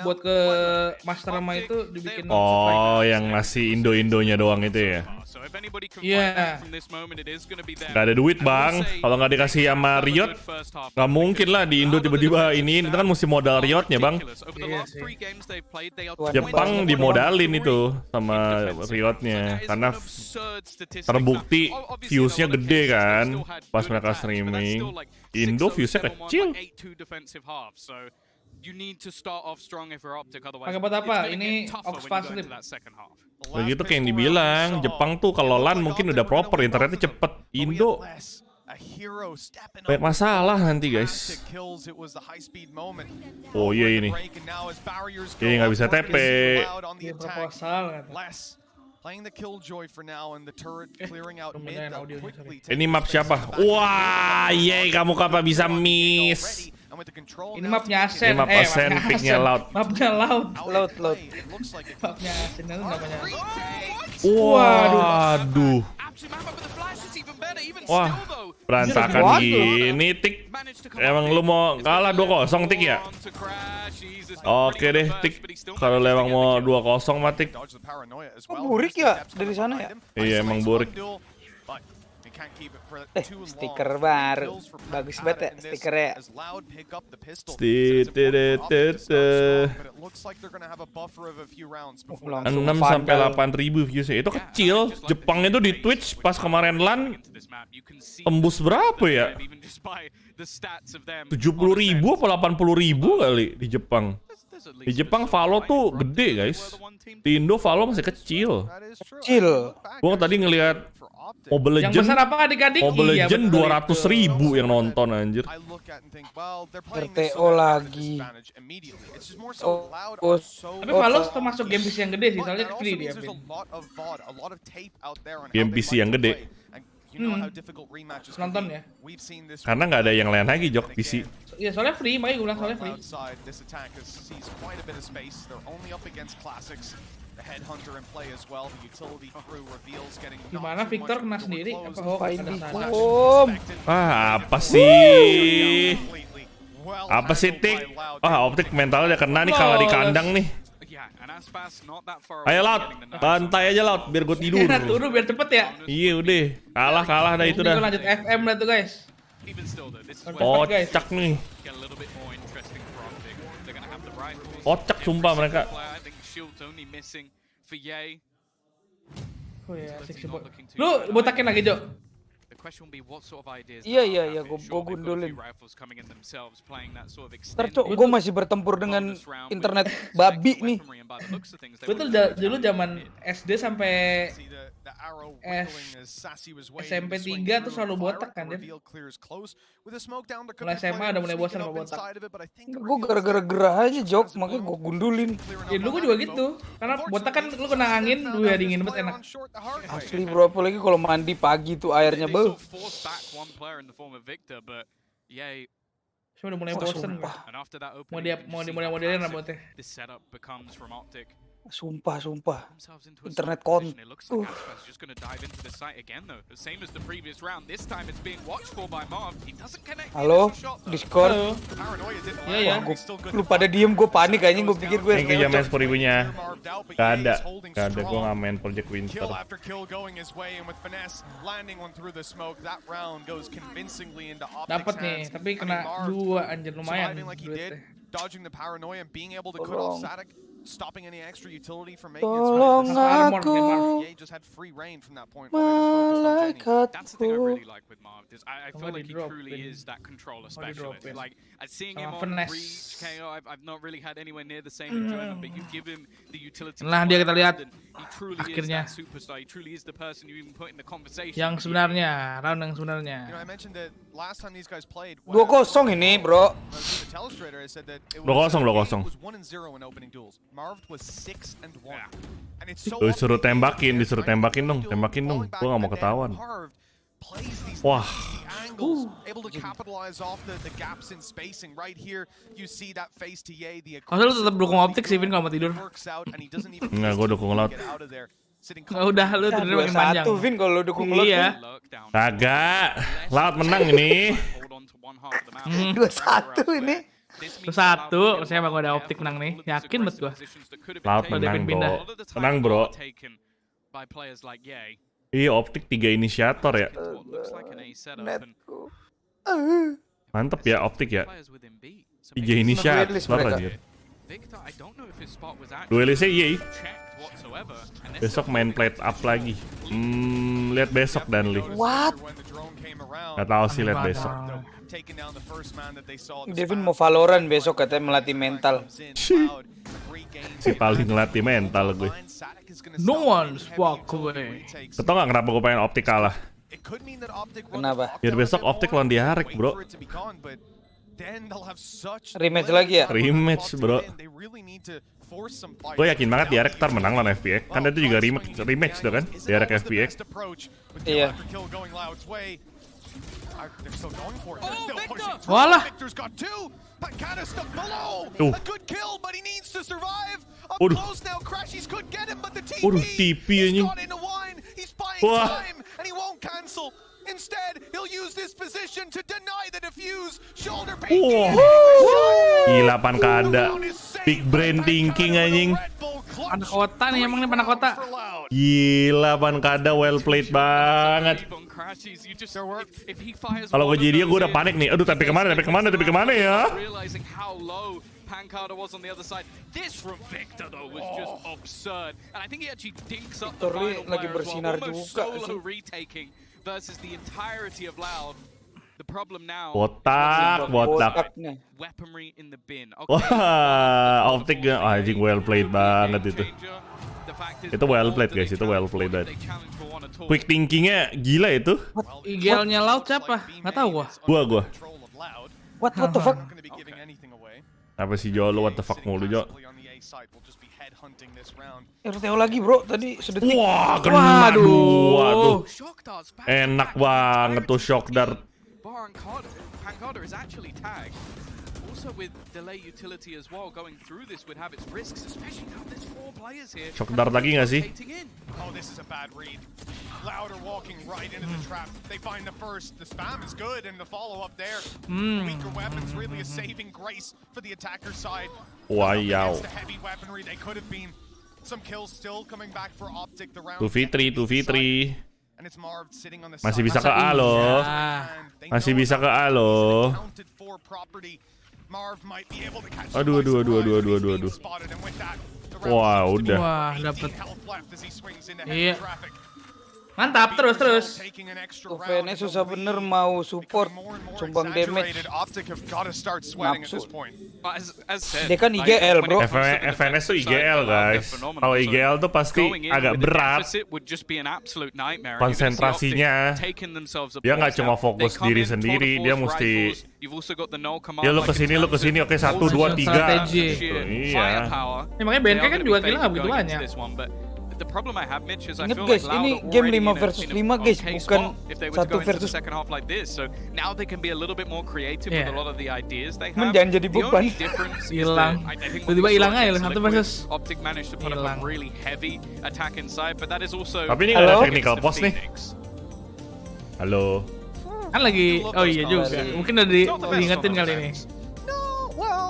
buat ke Master sama itu dibikin. Oh, yang ngasih Indo-Indonya doang itu ya? Iya. Gak ada duit bang. Kalau nggak dikasih sama Riot, nggak mungkin lah di Indo tiba-tiba ini. Itu kan mesti modal Riotnya bang. Jepang dimodalin itu sama Riotnya karena terbukti viewsnya gede kan pas mereka streaming. Indo viewsnya kecil. Pakai buat apa? Ini aux facelift. Begitu kayak yang dibilang, Jepang tuh kalau LAN mungkin udah proper, internetnya cepet. Indo banyak masalah nanti guys. Oh iya ini. Ini nggak bisa TP. Ini map siapa? Wah, yeay kamu kapan bisa miss? Ini mapnya Ascent. Ini map Ascent, picknya Loud. Mapnya Loud. Mapnya Ascent itu namanya. Waduh. Wah, berantakan gini Tik. Emang lu mau kalah 2-0 Tik ya? Oke deh Tik. Kalau lu emang mau 2-0 mah Tik. Burik ya dari sana ya? Iya emang burik. Stiker baru. Bagus banget ya stikernya. 6-8 ribu viewsnya. Itu kecil. Jepang itu di Twitch pas kemarin LAN tembus berapa ya? 70 ribu apa 80 ribu kali di Jepang. Di Jepang Valo tuh gede guys. Di Indo Valo masih kecil. Gua tadi ngelihat Mobile Legend, yang besar apa adik-adik? Mobile Legend 200 ribu yang nonton anjir. RTO lagi. Tapi Valo termasuk game PC yang gede sih, soalnya free dia. Game PC yang gede. Nonton ya. Karena nggak ada yang lain lagi Jok PC. Iya soalnya free, makanya gue bilang soalnya free. Gimana Victor kena sendiri? Apa Hawk ada sana? Apa sih? Apa sih Tik? OpTic mentalnya udah kena nih kalau di kandang nih. Ayo Laut, bantai aja Laut biar gue tidur. Turun biar cepet ya. Iya udah, kalah dah itu dah. Lanjut FM lah tuh guys. Kocak nih. Kocak sumpah mereka. Oh ya, seksi boy. Lu botakin lagi Jo. Iya, gue gundulin. Tercok, gue masih bertempur dengan internet babi nih. Gue tuh dulu zaman SD sampai SMP 3 tuh selalu botak kan dia. Mulai SMA udah mulai bosan sama botak. Gue gara-gara gerah aja Jok, makanya gue gundulin. Ya dulu gue juga gitu, karena botak kan lu kena angin, dingin banget enak. Asli bro, apalagi kalau mandi pagi tuh airnya bau. Saya udah mulai bosan. Mau dimodelin rambutnya. Sumpah. Internet kon. Halo, Discord. Iya. Lu pada diem, gue panik aja, gue pikir gue. Ini jam 10.000-nya. Gak ada, gue gak main Project Winter. Dapat nih, tapi kena 2 anjir lumayan duitnya. Dodging the paranoia and being able to cut off static, stopping any extra utility from making Tolong aku just had free reign from that point. That's the thing I really like with Marv. I feel like he truly is that controller specialist. Like seeing him on Reach, KO, I've not really had anywhere near the same enjoyment, but you give him the utility. Nah, dia kita lihat he truly akhirnya is that superstar. He truly is the person you even put in the conversation. Yang sebenarnya, round yang sebenarnya. You know, I mentioned that last time these guys played 2-0 ini, bro. 2-0. Disuruh tembakin dong. Gua gak mau ketahuan. Wah. Masa lu tetap dukung OpTic sih Vin kalau mau tidur? Enggak, gua dukung Laut. Udah lu tidur makin panjang. 1 Vin kalau lu dukung Laut. Iya. Kagak. Laut menang ini. 2-1 ini. 1, saya bakal ada OpTic menang nih. Yakin bet gua. Laut menang bro. Menang bro. Iya OpTic 3 inisiator ya. Mantep ya OpTic ya. 3 inisiator aja. Duelisnya iya. Besok main plate up lagi. Lihat besok Danli. What? Gak tau sih lihat besok. Devin mau Valorant besok katanya melatih mental. Si paling ngelatih mental gue. No one's walk away. Ketau gak kenapa gue pengen OpTic kalah? Kenapa? Biar besok OpTic lawan Diarek bro. Rematch lagi ya? Rematch bro. Gue yakin banget Diarek ntar menang lawan FPX. Kan itu juga rematch tuh kan? Diarek FPX. Iya. Walah. TP anjing. Wah. Instead, he'll use this position to deny the defuse. Shoulder Gila Pankada. Big brain thinking anjing. Anak kota nih emang nih anak kota. Gila Pankada well played banget. Kalau gue jadi gue udah panik nih. Aduh tapi kemana ya? Pankada was on the other side. This from Victor though was just absurd. And I think he actually dinks up Victor the final lagi player as well. bersinar Almost juga solo sih. retaking versus the entirety of Loud. The problem now. Botak. Weaponry in the bin. Wah, OpTic anjing well played banget itu. Itu well played guys, itu well played banget. Quick thinkingnya gila itu. IGL-nya Laut siapa? Nggak tahu gua. Gua. What the fuck? Apa sih Jo, lu what the fuck mulu Jo? RTO lagi bro, tadi sedetik. Wah, kena 2 tuh. Enak banget tuh shock dart. Pankada is actually tagged. Also with delay utility as well, going through this would have its risks, especially now there's 4 players. Shock dart lagi nggak sih? Oh, this is a bad read. Loud are walking right into the trap. They find the first. The spam is good, and the follow-up there. Weaker weapons really a saving grace for the attacker side. Wow. Against the heavy weaponry, they could have been some kills still coming back for OpTic. The round 2v3. and it's Marv sitting on the Masih side. bisa ke A loh. Masih bisa ke A loh. Marv might be able to catch. Aduh. Wah, udah. Wah, dapet. Iya. Mantap, terus. Devin susah bener mau support sumbang damage. Nafsu. Dia kan IGL, bro. FNS tuh IGL, guys. Kalau IGL tuh pasti agak berat. Konsentrasinya. Dia nggak cuma fokus diri sendiri, dia mesti. Ya lu kesini, oke 1, 2, 3. Iya. Makanya BNK kan juga gila nggak begitu banyak. Ingat guys, ini game 5 versus 5 guys, bukan 1 versus. Jangan jadi beban. Hilang. Tiba-tiba hilang aja 1 versus. Hilang. Tapi ini nggak ada technical pause nih. Halo. Kan lagi, oh iya juga. Mungkin udah diingetin kali ini.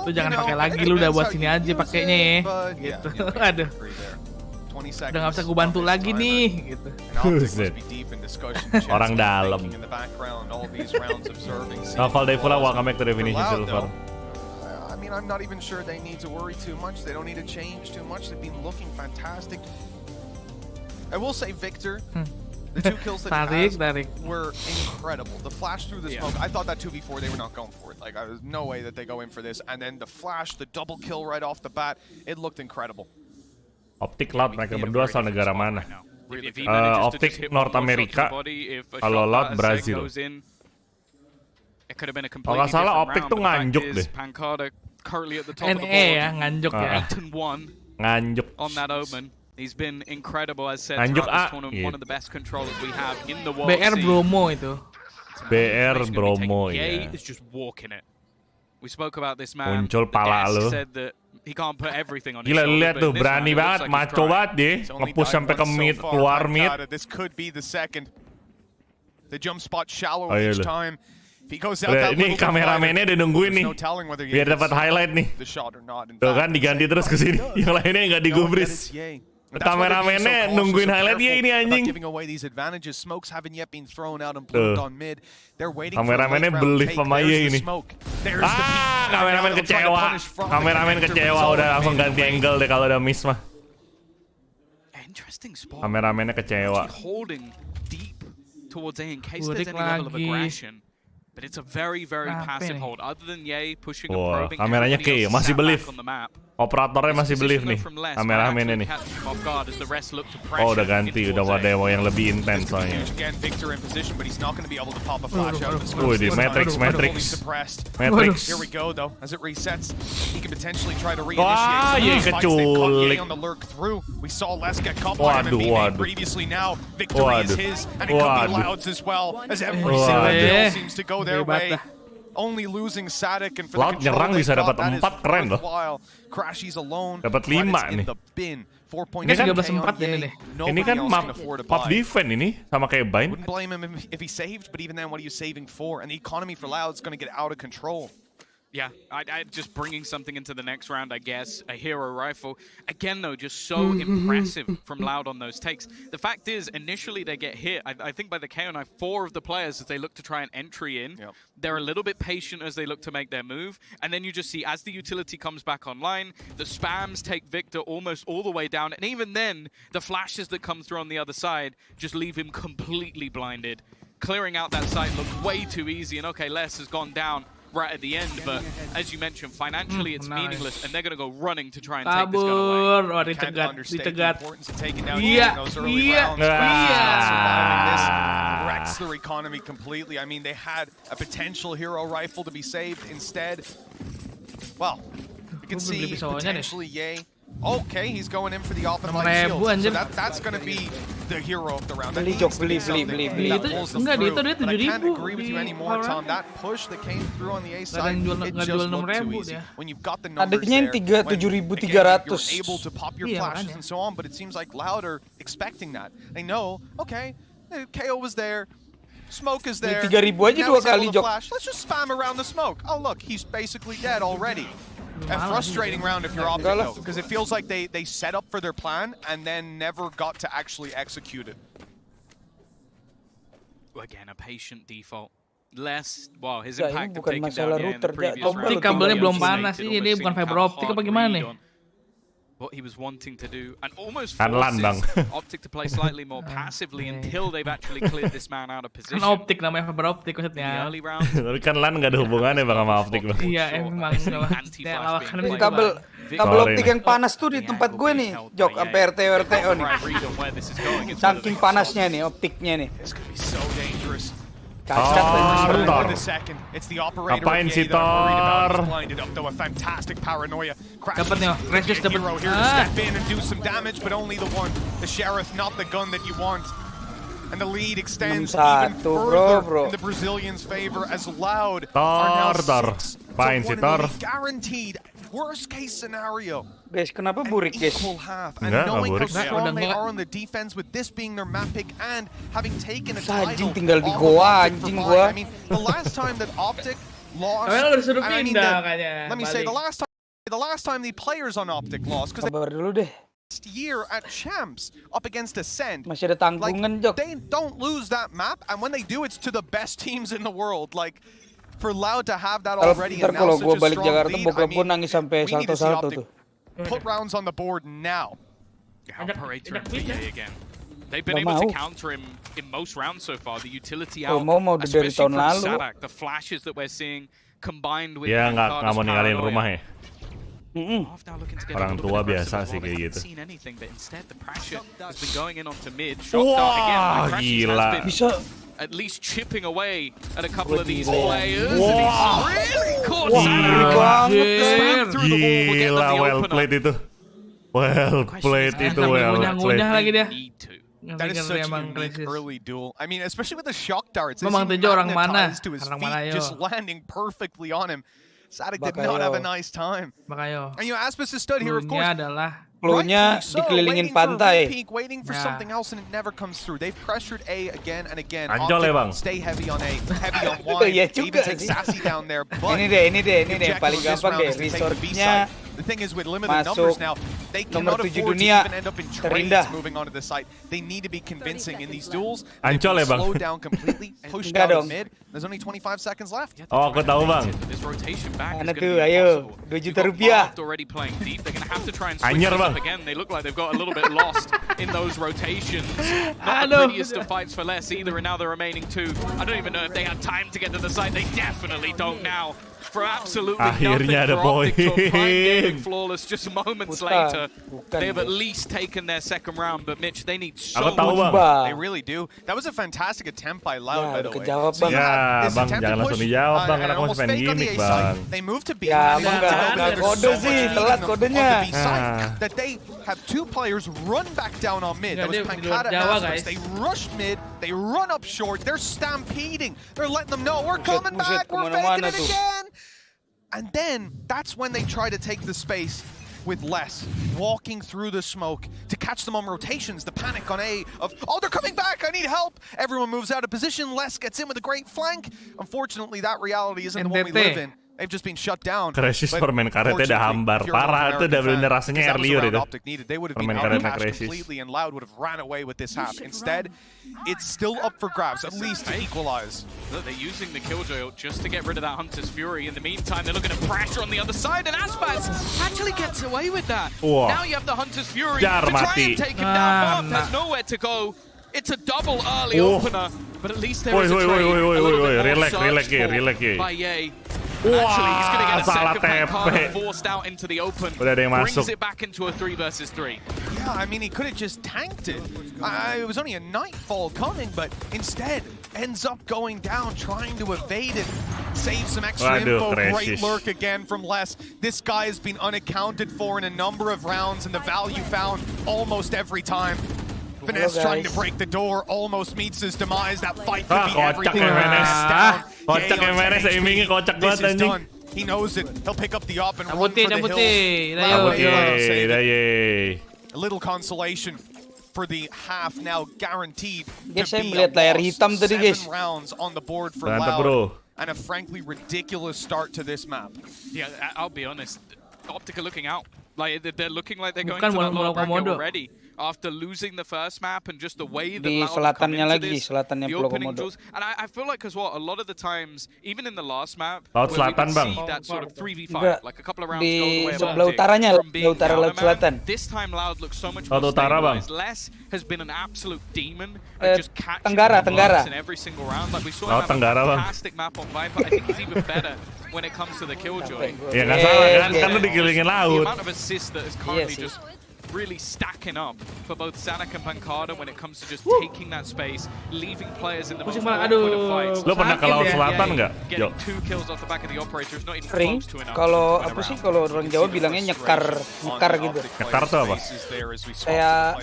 Lu jangan pakai lagi, lu udah buat sini aja pakainya ya. Gitu. Aduh. Udah gak bisa gue bantu lagi nih gitu. Orang dalam. Naval Devula, welcome back to Definition Silver. I mean, I'm not even sure they need to worry too much. They don't need to change too much. They've been looking fantastic. I will say Victor, the 2 kills that he has were incredible. The flash through the smoke, I thought that 2v4 they were not going for it. Like, there's no way that they go in for this. And then the flash, the double kill right off the bat, it looked incredible. OpTic Loud, mereka berdua asal negara mana? OpTic North America, kalau Loud Brazil. Kalau nggak salah OpTic tuh nganjuk deh. NE ya, nganjuk ya. Nganjuk. Nganjuk A. BR Bromo itu. BR Bromo ya. Muncul pala lu. Gila, lihat tuh, berani banget, maco banget deh, nge-push sampai ke mid, keluar mid. Oh iya lu. Ini kameramennya udah nungguin nih, biar dapat highlight nih. Tuh kan, diganti terus ke sini, yang lainnya nggak digubris. Kameramennya nungguin highlight ya ini anjing. Kameramennya belief sama ye ini. Kameramen kecewa. Kameramen kecewa, udah langsung ganti angle deh kalau udah miss mah. Kameramennya kecewa. Burik lagi. Kameranya masih belief. Operatornya masih belief nih. Kameramennya nih. Oh, udah ganti, udah ada yang lebih intens soalnya. Wih, di Matrix. Wah, iya keculik. Waduh. Only losing Sadik and for Loud nyerang bisa dapat 4, keren loh. Dapat 5 nih. Ini kan 13-4 ini nih. Ini kan map defense ini sama kayak Bind. Wouldn't blame him if he saved, but even then what are you saving for? And the economy for Loud's going to get out of control. Yeah, I just bringing something into the next round, I guess. A hero rifle. Again, though, just so impressive from Loud on those takes. The fact is, initially they get hit, I think by the KO9, 4 of the players, as they look to try an entry in, they're a little bit patient as they look to make their move. And then you just see, as the utility comes back online, the spams take Victor almost all the way down. And even then, the flashes that come through on the other side just leave him completely blinded. Clearing out that site looked way too easy. And okay, Les has gone down right at the end, but as you mentioned, financially it's meaningless, and they're going to go running to try and take this gun away. Oh, dicegat. Iya. Wrecks their economy completely. I mean, they had a potential hero rifle to be saved. Instead, well, you can see potentially Ye Okay, he's going in for the offensive shield. So that's going to be the hero of the round. That needs to be something that pulls them through. But I can't agree with you anymore, Tom. That push that came through on the A side, it just looked too easy. When you've got the numbers there, when you're able to pop your flashes and so on, but it seems like Loud are expecting that. They know, okay, KO was there. Smoke is there. 3.000 aja 2 kali jok. Let's just spam around the smoke. Oh look, he's basically dead already. A frustrating round if you're OpTic though, because it feels like they set up for their plan and then never got to actually execute it. Again, a patient default. Less, wow, his impact taken down in the previous round. Optik kabelnya belum panas sih, ini bukan fiber optik apa gimana nih? What he was wanting to do, and almost forces OpTic to play slightly more passively until they've actually cleared this man out of position. Kan optik namanya fiber optik maksudnya. Early round. Tapi kan LAN nggak ada hubungannya bang sama optik bang. Iya emang. Kabel optik yang panas tuh di tempat gue nih, Jok, sampai RTO nih. Saking panasnya nih optiknya nih. Apain sih Thor? Dapat nih, Resist dapat. And the lead extends even further in the Brazilians' favor as Loud are now 6 to 1 guaranteed. Worst case scenario. Guys, kenapa burik guys? Equal half. And knowing how strong they are on the defense with this being their map pick and having taken a title. Anjing tinggal di goa anjing gua. I mean, the last time that OpTic lost, let me say the last time the players on OpTic lost because last year at Champs up against Ascend. Masih ada tanggungan, Jok. They don't lose that map, and when they do, it's to the best teams in the world. Like, for Loud to have that already and now such a strong lead, I mean, we need to see OpTic put rounds on the board now. Operator and VA again. They've been able to counter him in most rounds so far. The utility out, especially from Sadak, the flashes that we're seeing combined with nggak mau ninggalin rumah ya. Orang tua biasa sih kayak gitu. Wah, gila. Bisa at least chipping away at a couple of these players. And he's really caught Gila, well played itu. Well played itu, well played. That is such a unique early duel. I mean, especially with the shock darts. Memang Tejo orang mana? To his feet, just landing perfectly on him. Sadak did not have a nice time. And you know, Aspis is stood here, of course. Cluenya dikelilingin pantai. Waiting for something else and it never comes through. They've pressured A again and again. Stay heavy on A, heavy on Y. Even take Sassy down there. But ini deh paling gampang deh. Resortnya the thing is with limited numbers now, they cannot afford to even end up in trades moving onto the site. They need to be convincing in these duels. They've been slowed down completely, pushed out of mid. There's only 25 seconds left. Oh, aku tahu bang. This rotation back mana tuh, ayo, 2 juta rupiah. Already playing deep. They're gonna have to try and switch it up again. They look like they've got a little bit lost in those rotations. Not the prettiest of fights for less either, and now the remaining 2. I don't even know if they had time to get to the site. They definitely don't now. For absolutely nothing for OpTic to have prime flawless just moments later. They have at least taken their second round, but Mitch, they need so much. They really do. That was a fantastic attempt by Loud, by the way. So bang, jangan langsung dijawab bang, karena aku masih pengen gimmick bang. They moved to B. Kode sih, telat kodenya. That they have 2 players run back down on mid. That was Pankata Masters. They rushed mid, they run up short, they're stampeding. They're letting them know, we're coming back, we're faking it again. And then, that's when they try to take the space with Less, walking through the smoke to catch them on rotations. The panic on A of, oh, they're coming back, I need help. Everyone moves out of position, Less gets in with a great flank. Unfortunately, that reality isn't the one we live in. They've just been shut down. Crazies permain karetnya udah hambar parah, itu udah bener rasanya earlier itu. Permain karetnya Crazies. And Loud would have ran away with this half. Instead, it's still up for grabs, at least to equalize. They're using the Killjoy just to get rid of that Hunter's Fury. In the meantime, they're looking at pressure on the other side, and Aspaz actually gets away with that. Now you have the Hunter's Fury to try and take him down. Bob has nowhere to go. It's a double early opener, but at least there is a trade. A little bit more search by Ye. Actually, he's going to get a second pack forced out into the open. Brings it back into a 3 versus 3. Yeah, I mean, he could have just tanked it. It was only a nightfall coming, but instead, ends up going down, trying to evade it. Save some extra info. Great lurk again from Les. This guy has been unaccounted for in a number of rounds, and the value found almost every time. Finesse trying to break the door, almost meets his demise. That fight could be everything. This is done. He knows it. He'll pick up the op and run for the hills. A little consolation for the half now guaranteed to be a loss. 7 rounds on the board for Loud. And a frankly ridiculous start to this map. Yeah, I'll be honest. OpTic are looking out. Like they're looking like they're going to that lot of bracket already. After losing the first map and just the way that Loud come into this, the opening drills. And I feel like as well, a lot of the times, even in the last map, where we would see that sort of 3v5, like a couple of rounds go the way of OpTic from being down. This time Loud looks so much more stabilized. Les has been an absolute demon at just catching the in every single round. Like we saw him have a fantastic map on Viper. I think he's even better when it comes to the Killjoy. Ya nggak salah kan, kan lu dikelilingi laut. The amount of assists that is currently just really stacking up for both Zanuck and Pancada when it comes to just taking that space, leaving players in the most awkward fights. Lo pernah ke Laut Selatan nggak? Getting 2 kills off the back of the operator is not even close to enough. Kalau apa sih kalau orang Jawa bilangnya nyekar gitu. Nyekar tuh apa? Kayak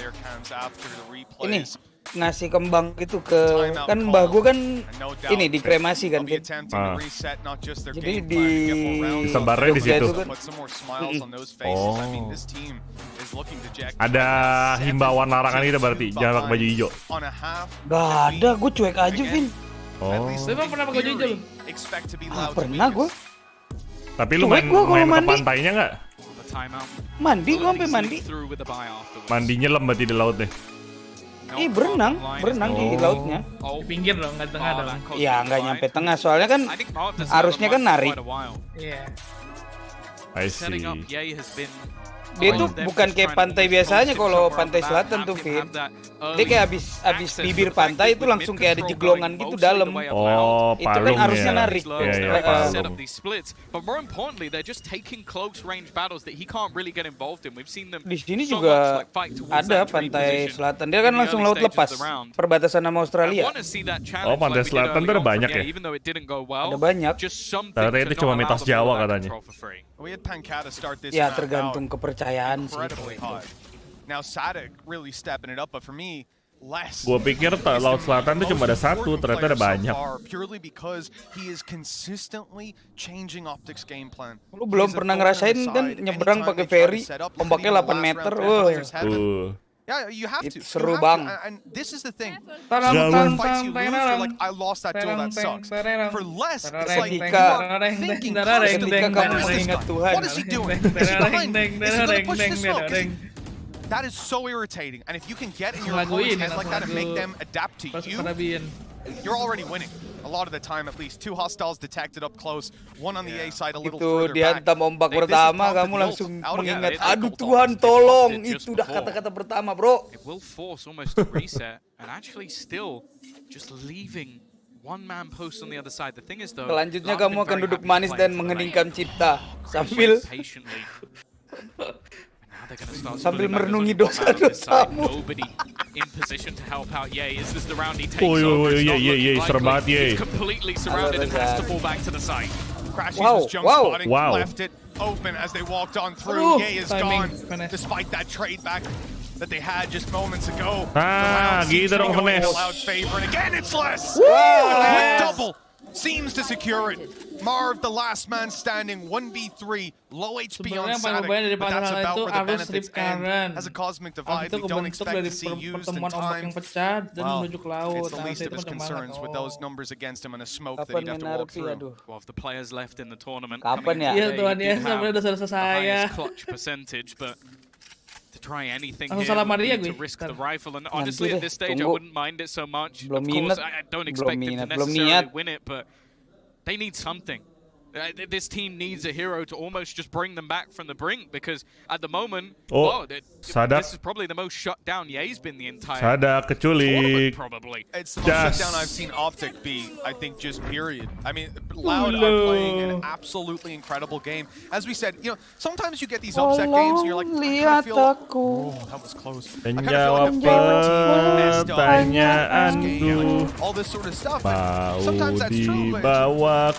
ini ngasih kembang gitu ke kan mbah gua kan ini dikremasi kan. Jadi di sebarnya di situ. Oh. Ada himbauan larangan itu berarti jangan pakai baju hijau. Gak ada, gue cuek aja, Vin. Oh. Lu emang pernah pakai baju hijau lu? Pernah gue. Tapi lu main ke pantainya nggak? Mandi, gue sampai mandi. Mandi nyelam berarti di laut deh. Berenang di lautnya. Di pinggir dong, nggak tengah dong. Iya, nggak nyampe tengah soalnya kan arusnya kan narik. Iya. I see. Dia tuh bukan kayak pantai biasanya kalau pantai selatan tuh, Vin. Dia kayak abis bibir pantai itu langsung kayak ada jeglongan gitu dalam. Oh, itu kan arusnya narik. Di sini juga ada pantai selatan. Dia kan langsung laut lepas, perbatasan sama Australia. Oh, pantai selatan tuh ada banyak ya? Ada banyak. Ternyata itu cuma mitos Jawa katanya. Ya tergantung kepercayaan sih. Now Sadek really stepping it up, but for me, less. Gua pikir Laut Selatan tuh cuma ada satu, ternyata ada banyak. Purely because he is consistently changing OpTic's game plan. Lu belum pernah ngerasain kan nyebrang pakai ferry, ombaknya 8 meter. Yeah, you have to. Seru bang. And this is the thing. Fights you lose, you're like, I lost that duel, that sucks. For less, it's like you are thinking constantly, what is he doing? Is he behind me? Is he going to push this smoke? That is so irritating. And if you can get in your opponent's head like that and make them adapt to you, you're already winning. A lot of the time, at least. 2 hostiles detected up close. 1 on the A side, a little further back. Dihantam ombak pertama, kamu langsung mengingat, aduh Tuhan tolong. Itu udah kata-kata pertama, bro. It will force almost a reset, and actually still just leaving one-man post on the other side. The thing is though, selanjutnya kamu akan duduk manis dan mengheningkan cipta sambil merenungi dosa-dosamu. In position to help out Ye. Is this the round he takes over? Serem banget Ye. He's completely surrounded and has to fall back to the side. Crashes his jump spotting, left it open as they walked on through. Ye is gone, despite that trade back that they had just moments ago. Gitu dong Finesse. Loud favor, and again it's less. A quick double seems to secure it. Marv, the last man standing, 1v3, low HP on Sadek, but that's about where the benefits end. As a cosmic divide we don't expect to see used in time. Well, it's the least of his concerns with those numbers agast him and a smoke that he'd have to walk through. Well, of the players left in the tournament, kapan ya? the highest clutch percentage, but to try anything here to risk the rifle, and honestly at this stage I wouldn't mind it so much. Of course I don't expect it to necessarily win it, but they need something. This team needs a hero to almost just bring them back from the brink, because at the moment, this is probably the most shut down Ye's been the entire tournament, probably. It's the most shut down I've seen OpTic be, I think, just period. I mean, Loud are playing an absolutely incredible game. As we said, you know, sometimes you get these upset games and you're like, I feel, oh, that was close. I kind of feel like the favorite team messed up this game, all this sort of stuff. And sometimes that's true, but wah,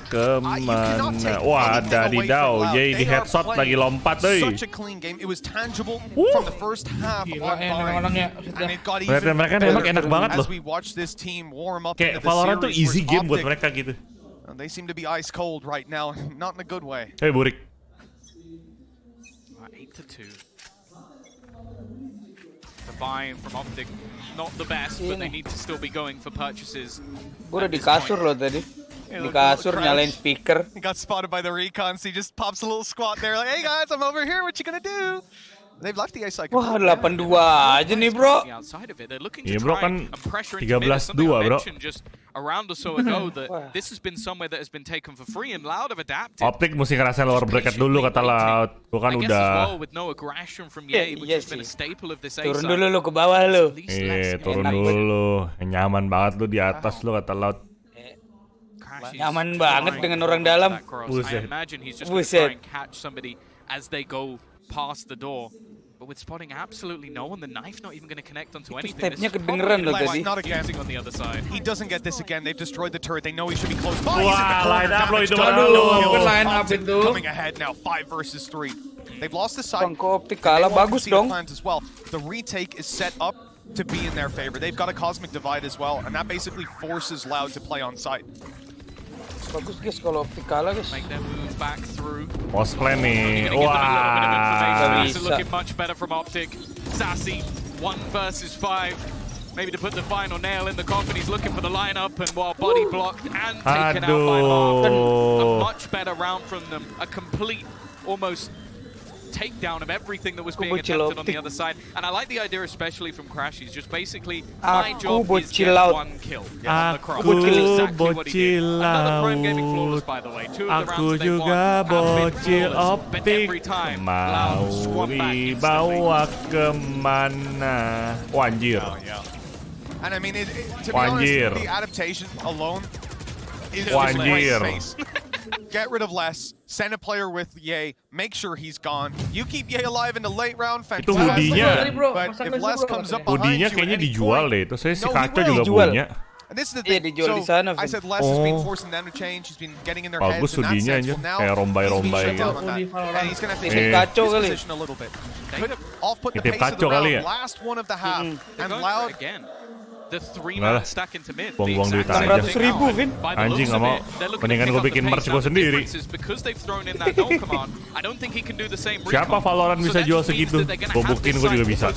ada di down. Yay, di headshot lagi lompat deh. Such a clean game. It was tangible from the first half on and it got even mereka nembak enak banget loh. As we watch this team warm up kayak Valorant tuh easy game buat mereka gitu. They seem to be ice cold right now, not in a good way. Hey, Burik. 8-2. The buy from OpTic, not the best, but they need to still be going for purchases. Gue udah di kasur loh tadi. Di kasur nyalain speaker. He got spotted by the recon, so he just pops a little squat there like, hey guys, I'm over here, what you gonna do? They've left the ice like. Wah, 8-2 aja nih, bro. Iya, bro, kan 13-2, bro. Around or so ago that this has been somewhere that has been taken for free, and Loud have adapted. OpTic mesti ngerasain lower bracket dulu kata Loud. Gua kan udah. With no aggression from Ye, which has been a staple of this A side. Turun dulu lu ke bawah lu. Iya, turun dulu. Nyaman banget lu di atas lu kata Loud. Nyaman banget dengan orang dalam. I imagine he's just going to try and catch somebody as they go past the door. But with spotting absolutely no one, the knife not even going to connect onto anything. Stepnya kedengeran loh tadi. Not again. On the other side. He doesn't get this again. They've destroyed the turret. They know he should be close by. Wah, line up loh itu. Aduh, line up itu. Coming ahead now, 5 versus 3. They've lost the side. OpTic kalah bagus dong. As well. The retake is set up to be in their favor. They've got a cosmic divide as well, and that basically forces Loud to play on site. Bagus guys kalau OpTic kalah guys. Make them move back through. Post plan nih. Wah. This is looking much better from OpTic. Sassy, 1 versus 5. Maybe to put the final nail in the coffin. He's looking for the lineup, and while body blocked and taken out by Mark. A much better round from them. A complete, almost takedown of everything that was being attempted on the other side. And I like the idea especially from Crash. He's just basically, my job is get 1 kill. Aku bocil laut. Aku juga bocil OpTic. Mau dibawa kemana? Wanjir. And I mean, to be honest, the adaptation alone is just space. Get rid of less, send a player with Ye, make sure he's gone. You keep Ye alive in the late round, fantastic. Itu hoodie-nya. But if less comes up behind you, kayaknya dijual deh. Terus saya si Kaco juga punya. And this is the thing. So I said Les has been forcing them to change. He's been getting in their heads in that sense. Well, now he's being shut down on that. And he's going to have to change his position a little bit. Could have off-put the pace of the round. Last one of the half. And Loud again. The 3-man stack into mid. Buang-buang duit aja. 600.000, Vin. Anjing nggak mau. Mendingan gue bikin merch gue sendiri. Siapa Valorant bisa jual segitu? Gue buktiin gue juga bisa.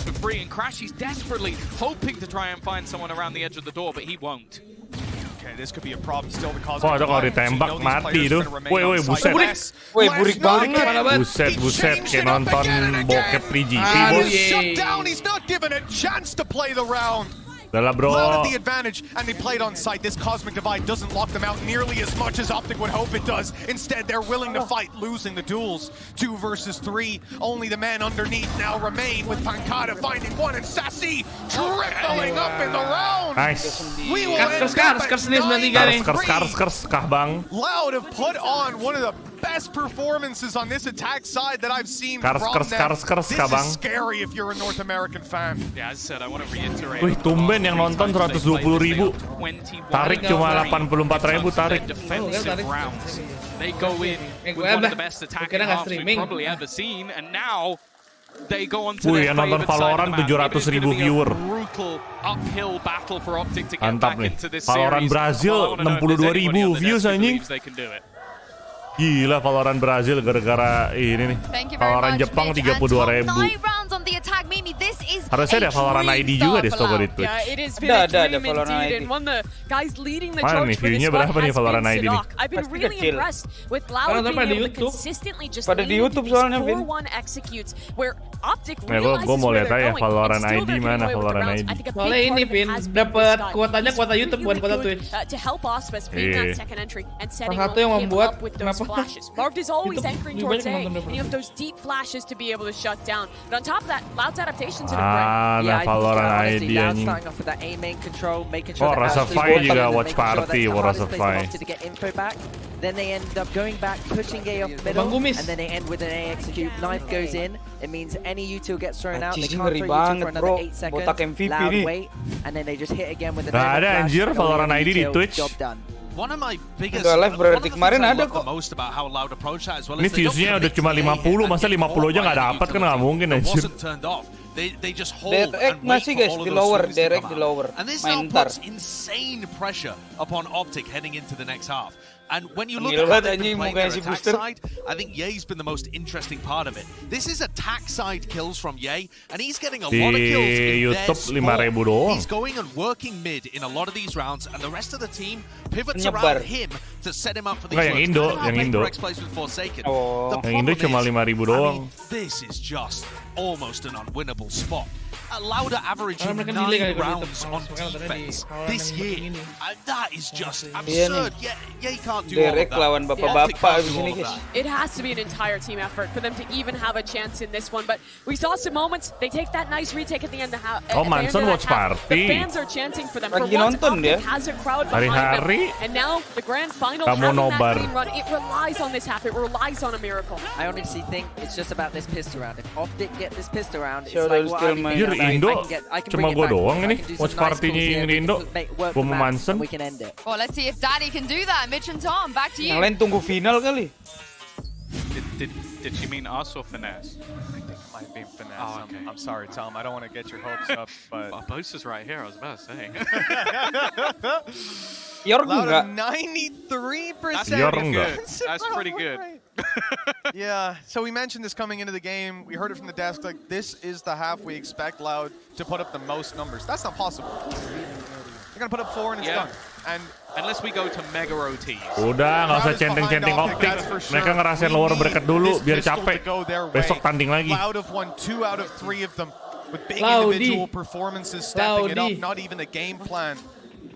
Oh, ada kalau ditembak mati tuh. Woi, buset. Woi, burik banget. Buset, kayak nonton bokep 3GP, bos. Udah bro. Loud at the advantage, and they played on site. This cosmic divide doesn't lock them out nearly as much as OpTic would hope it does. Instead, they're willing to fight, losing the duels. 2 versus 3. Only the man underneath now remain, with Pancada finding one, and Sassy tripling up in the round. Nice. We will end up at kah bang. Loud have put on one of the best performances on this attack side that I've seen from them. This is scary if you're a North American fan. Yeah, as I said, I want to reiterate. Wih, tumben yang nonton 120.000. Tarik cuma 84.000 tarik. They go in with one of the best attacking halves we've probably ever seen, and now they go on to their nonton Valorant 700.000 viewer. Uphill battle for OpTic to get Mantap back nih. into this Valorant Brazil 62.000 views anjing. Gila Valorant Brazil gara-gara ini nih. Valorant Jepang 32.000. Harusnya ada Valorant ID juga deh Stogo itu. Ada Valorant ID. Mana nih view-nya berapa nih Valorant ID nih? Pasti kecil. Pada di YouTube soalnya, Vin. OpTic gue mau lihat aja Valorant ID mana, Valorant ID. Soalnya ini Pin, dapat kuotanya kuota YouTube bukan kuota Twitch. To help Auspis being that second entry and setting satu yang membuat with those flashes. Marked is always anchoring towards A, and you have those deep flashes to be able to shut down. But on top of that, Loud's adaptations in a yeah, Valorant ID anjing. Oh, Rasafai juga watch party, Rasafai. Then they end up going back, pushing Gay off the middle, and then they end with an A execute. Knife goes in. It means any util gets thrown out. They can't throw util for another 8 seconds. Loud wait, and then they just hit again with another ada anjir Valorant ID di Twitch. One of my biggest live berarti kemarin ada kok. Ini viewsnya udah cuma 50, masa 50 aja nggak dapat kan nggak mungkin anjir. They just hold direct masih guys di lower, direct di lower. And this now puts insane pressure upon OpTic heading into the next half. And when you look at how they've been playing their attack side, I think Ye's been the most interesting part of it. This is attack side kills from Ye, and he's getting a lot of kills in their spot. He's going and working mid in a lot of these rounds, and the rest of the team pivots around him to set him up for these rounds. Yang Indo. Yang Indo cuma 5.000 doang. This is just almost an unwinnable spot. Louder averaging 9 rounds on defense this year. That is just absurd. Yeah, you can't do all of that. Lawan bapak-bapak di sini guys. It has to be an entire team effort for them to even have a chance in this one. But we saw some moments. They take that nice retake at the end. Oh, Manson watch party. The fans are chanting for them. Lagi nonton dia. Has a crowd behind them. And now the grand final having that clean run. It relies on this half. It relies on a miracle. I honestly think it's just about this pistol round. If OpTic get this pistol round, it's like what Indo cuma gue doang ini watch party-nya yang di Indo. Gue mau Manson. Well, let's see if Daddy can do that. Mitch and Tom, back to you. Yang lain tunggu final kali. Did she mean us or Finesse? I think it might be Finesse. Oh, okay. I'm sorry, Tom. I don't want to get your hopes up, but Boast is right here. I was about to say. You're enggak? 93%. That's pretty good. Yeah, so we mentioned this coming into the game. We heard it from the desk, like, this is the half we expect Loud to put up the most numbers. That's not possible. They're going to put up 4 and it's done. And unless we go to mega OTs. Udah, nggak usah centeng-centeng OpTic. Mereka ngerasain lower bracket dulu, biar capek. Besok tanding lagi. Loud have won 2 out of 3 of them. With big individual performances stepping it up, not even a game plan.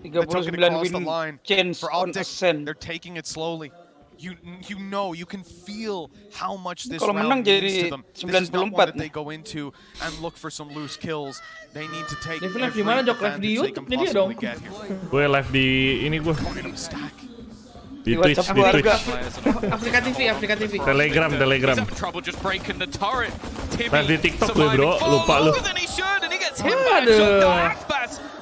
39 win chance on Ascent. They're taking it slowly. You know, you can feel how much this round means to them. This is not one that they go into and look for some loose kills. They need to take every advantage they can possibly get here. Gue live di ini gue. Di Twitch, di Twitch. Afrika TV. Telegram. Live di TikTok gue bro, lupa lu.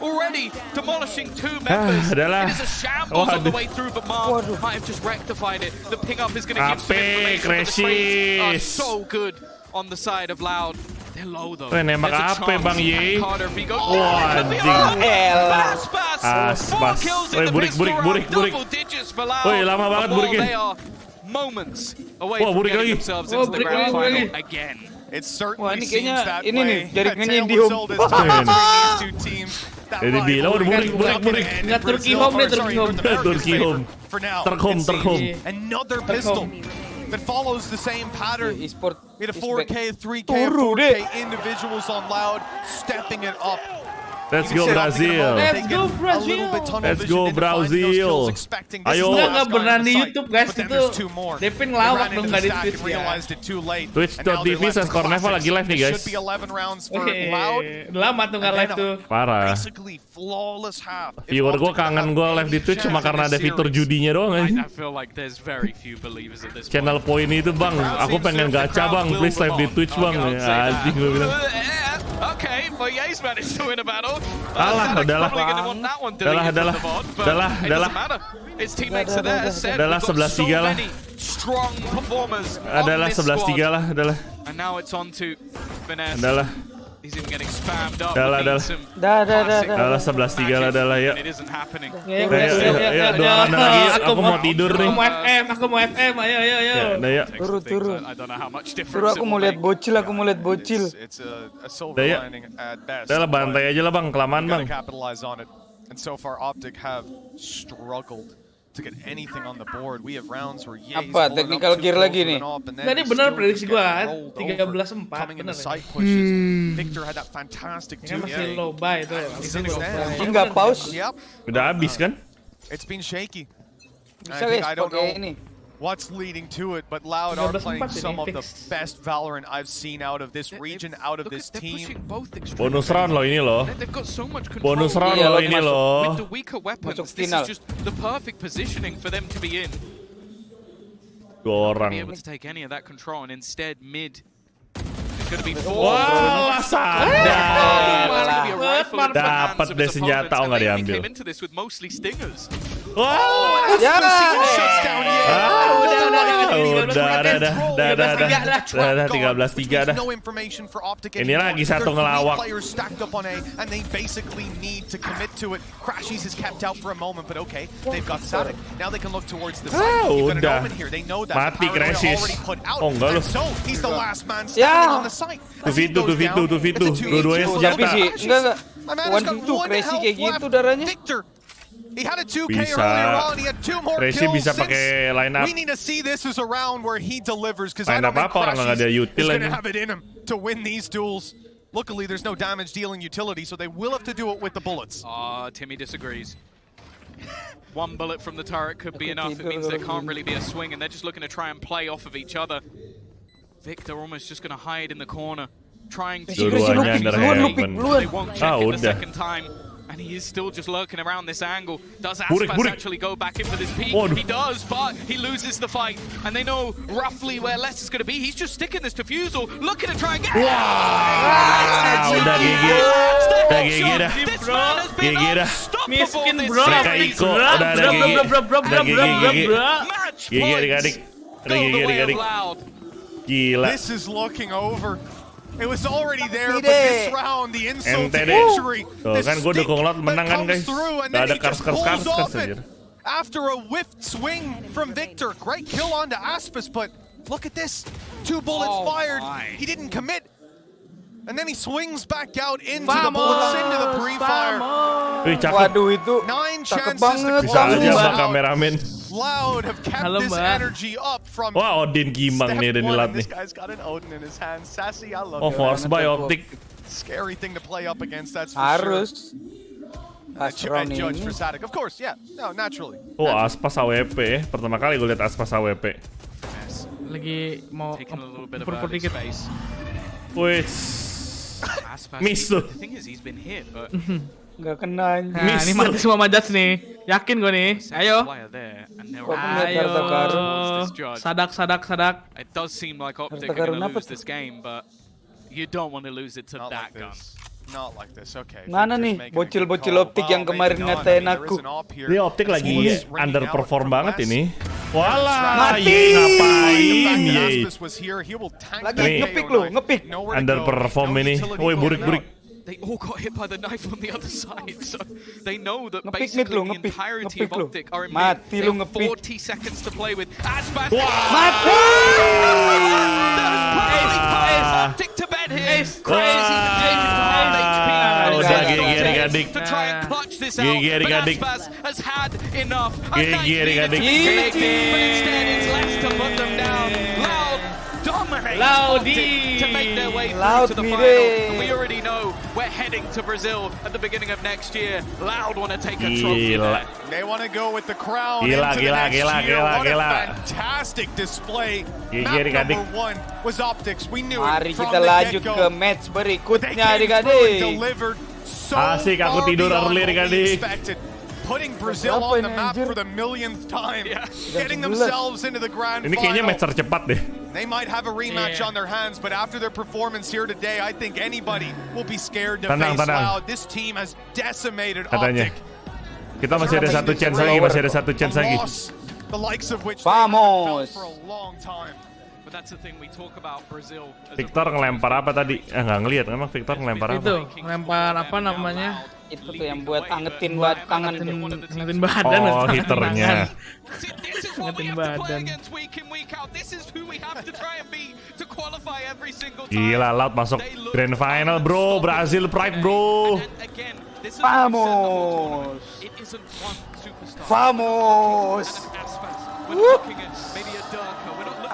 Already demolishing 2 members. It is a shambles on the way through, but Mark might have just rectified it. The ping up is going to give some information. The trades are so good on the side of Loud. They're low though. Nembak apa Bang Ye? Wah, Aspas. Woi, burik. Woi, lama banget buriknya. Moments away from getting themselves into the grand final again. It certainly seems that ini nih, way. jaringannya Indihome. Jadi bilang udah burik. Nggak Turki home. Terhome. Another pistol that follows the same pattern. We had a 4K, 3K, 4K individuals on Loud, stepping it up. Let's go Brazil. Ayo. Nggak beneran di YouTube guys, itu Devin ngelawak dong, nggak di Twitch ya. Twitch.tv /Corneva lagi live nih guys. Lama tuh nggak live tuh. Parah. Viewer gue kangen gue live di Twitch cuma karena ada fitur judinya doang aja. Channel point itu bang, aku pengen gacha bang, please live di Twitch bang. Anjing gue bilang. Okay, but Ye's managed to win a battle. Udahlah. His teammates are there. Adalah 11-3 lah. Strong performers. Adalah 11-3 lah, adalah. And now it's on to Finesse. Adalah. He's even getting spammed up. Adalah 11-3 lah, adalah ya. It isn't happening. Ya, doang lagi. Aku mau tidur nih. Aku mau FM. Ayo. Ya. Turun. Aku mau lihat bocil. Ya. Adalah bantai aja lah bang, kelamaan bang. And so far OpTic have struggled to get anything on the board. We have rounds where Apa technical gear lagi nih? Tadi benar prediksi gua 13-4 benar. Victor had that fantastic masih low buy itu ya. Enggak pause. Udah habis kan? It's been shaky. Bisa guys, I don't know ini. what's leading to it, but Loud are playing some of the best Valorant I've seen out of this region, out of this team. Bonus round loh ini loh. Bonus round loh ini loh. With the weaker weapons, this is just the perfect positioning for them to be in. Dua orang. Be able to take any of that control, and instead mid. Wah, sadar. Dapat deh senjata, oh nggak diambil. Wah, udah 13-3 dah. Ini lagi satu ngelawak. Udah mati Crashes. Oh enggak loh. Ya. Tuh Vitu. Dua-duanya senjata. Enggak. One Vitu Crazy kayak gitu darahnya. Bisa. Crazy bisa pakai line up. Line up apa orang nggak ada util lagi. Luckily, there's no damage dealing utility, so they will have to do it with the bullets. Timmy disagrees. One bullet from the turret could be enough. It means there can't really be a swing, and they're just looking to try and play off of each other. Victor almost just going to hide in the corner, trying to... Dua-duanya under Headphone. They won't check it the second time, and he is still just lurking around this angle. Does Aspas actually go back in for this peek? He does, but he loses the fight, and they know roughly where Les is going to be. He's just sticking this defusal, looking to try and get... Udah GG dah. GG dah. Miskin bro. Mereka Iko. Udah GG. GG adik-adik. Udah GG adik-adik. Gila. This is looking over. It was already there, but this round, the insult to injury. Tuh kan gue dukung Loud menang kan guys. Gak ada kars aja. After a whiffed swing from Victor, great kill onto Aspas, but look at this. 2 bullets fired. He didn't commit. And then he swings back out into the bullets, into the pre-fire. Waduh itu 9 cakep chances banget. to Bisa aja bang kameramen. Loud have kept this energy up from Wah, Odin Gimang nih dan Loud nih. This guy's got an Odin in his hand. Sassy, I love Oh, force by OpTic. Scary thing to play up against, that's for harus. sure. A judge for Sadik. Of course, yeah. No, naturally. Oh, Aspas AWP. Pertama kali gue liat Aspas AWP. Lagi mau purpur dikit. Wih. Miss tuh. Gak kena. Nah, ini mati semua Majats nih. Yakin gue nih. Ayo. Sadak. It does seem like OpTic are going to lose this game, but you don't want to lose it to that gun. Not like this. Okay. Mana nih bocil-bocil OpTic yang kemarin ngatain aku? Ini OpTic lagi underperform banget ini. Walah, ngapain ye? Lagi ngepick lu, ngepick. Underperform ini. Woi, burik. They all got hit by the knife on the other side, so they know that Ngepick basically mid, the entirety of OpTic are in mid. They have 40 seconds to play with. Aspas! Mati! OpTic to bed here! Crazy! Udah GG adik-adik. To try and clutch this out, but Aspas has had enough. GG adik-adik. But instead it's less to put them down. Loud dominates to make their way through to the final. And we already know we're heading to Brazil at the beginning of next year. Loud want to take a trophy there. They want to go with the crown Gila. What a fantastic display. Map number 1 was OpTic. We knew Mari it from kita the lanjut get-go. ke match berikutnya They adik-adik. delivered so Asik, aku far tidur beyond early, what we adik-adik. expected. Putting Brazil on the map for the millionth time. Getting themselves into the grand Ini kayaknya match final. tercepat deh. They might have a rematch on their hands, but after their performance here today, I think anybody will be scared to face Loud. This team has decimated Katanya. OpTic. Kita masih ada satu chance lagi, The likes of which Vamos. for a long time. But that's the thing we talk about Brazil. Victor ngelempar apa tadi? Nggak ngeliat, emang Victor ngelempar apa? Itu, ngelempar apa namanya? Itu tuh yang buat angetin buat tangan. Angetin badan. Oh, hiternya. Angetin badan. Gila, Loud masuk grand final bro, Brazil Pride bro. Vamos! Vamos!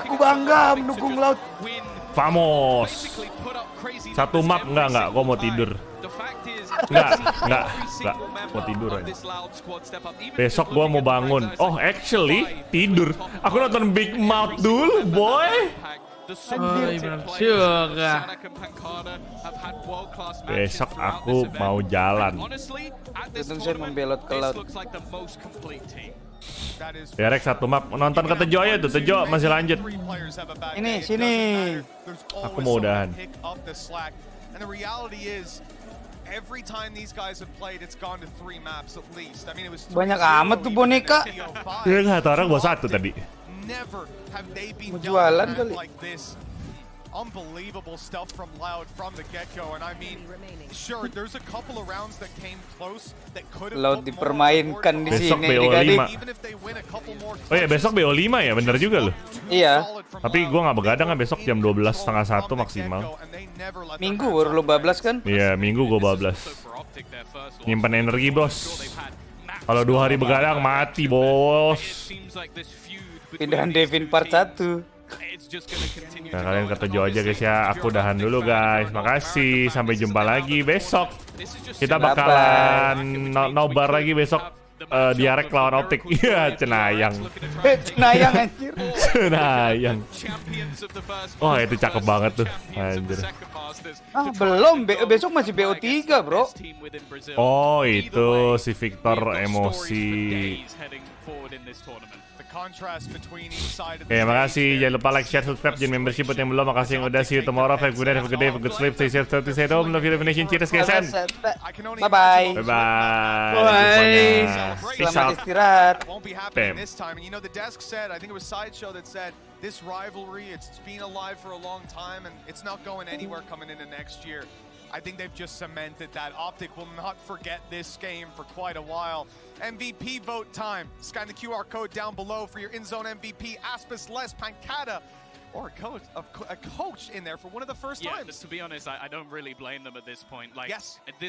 Aku bangga mendukung Loud. Vamos! Satu map enggak. Gua mau tidur. Enggak. Mau tidur aja. Besok gua mau bangun. Oh, actually tidur. Aku nonton Big Mouth dulu, boy. Besok aku mau jalan. Untung saya membelot ke laut. Derek satu map. Nonton ke Tejo aja tuh. Tejo masih lanjut. Ini, sini. Aku mau udahan. Banyak amat tuh boneka. Ya nggak tahu orang bawa satu tadi. Mau jualan kali. Unbelievable stuff from Loud from the get-go, and I mean, sure, there's a couple of rounds that came close that could have. Loud dipermainkan di besok sini. BO5. Oh ya besok BO5 ya, bener juga loh. Iya. Tapi gua nggak begadang kan besok jam 12:30 maksimal. Minggu baru lo bablas kan? Iya minggu gua bablas. Nyimpan energi bos. Kalau 2 hari begadang mati bos. Pindahan Devin part 1. Nah kalian kata Jo aja guys ya. Aku udahan dulu guys. Makasih. Sampai jumpa lagi besok. Kita bakalan nobar lagi besok. Diarek lawan OpTic. Iya cenayang. Cenayang anjir. Cenayang. Wah itu cakep banget tuh. Anjir. Belum. Besok masih BO3 bro. Oh itu si Victor emosi. Oke, makasih. Jangan lupa like, share, subscribe, join membership buat yang belum. Makasih yang udah. See you tomorrow. Have a good day, have a good day, have a good sleep. Stay safe, stay home. Love you, Nation. Cheers guys. Bye-bye. Bye-bye. Selamat istirahat. Bam. The desk said, I think it was Sideshow that said, this rivalry, it's been alive for a long time and it's not going anywhere coming into next year. I think they've just cemented that. OpTic will not forget this game for quite a while. MVP vote time. Scan the QR code down below for your in-zone MVP, Aspis Les Pancata, or a coach in there for one of the first times. To be honest, I don't really blame them at this point. Like, yes. At this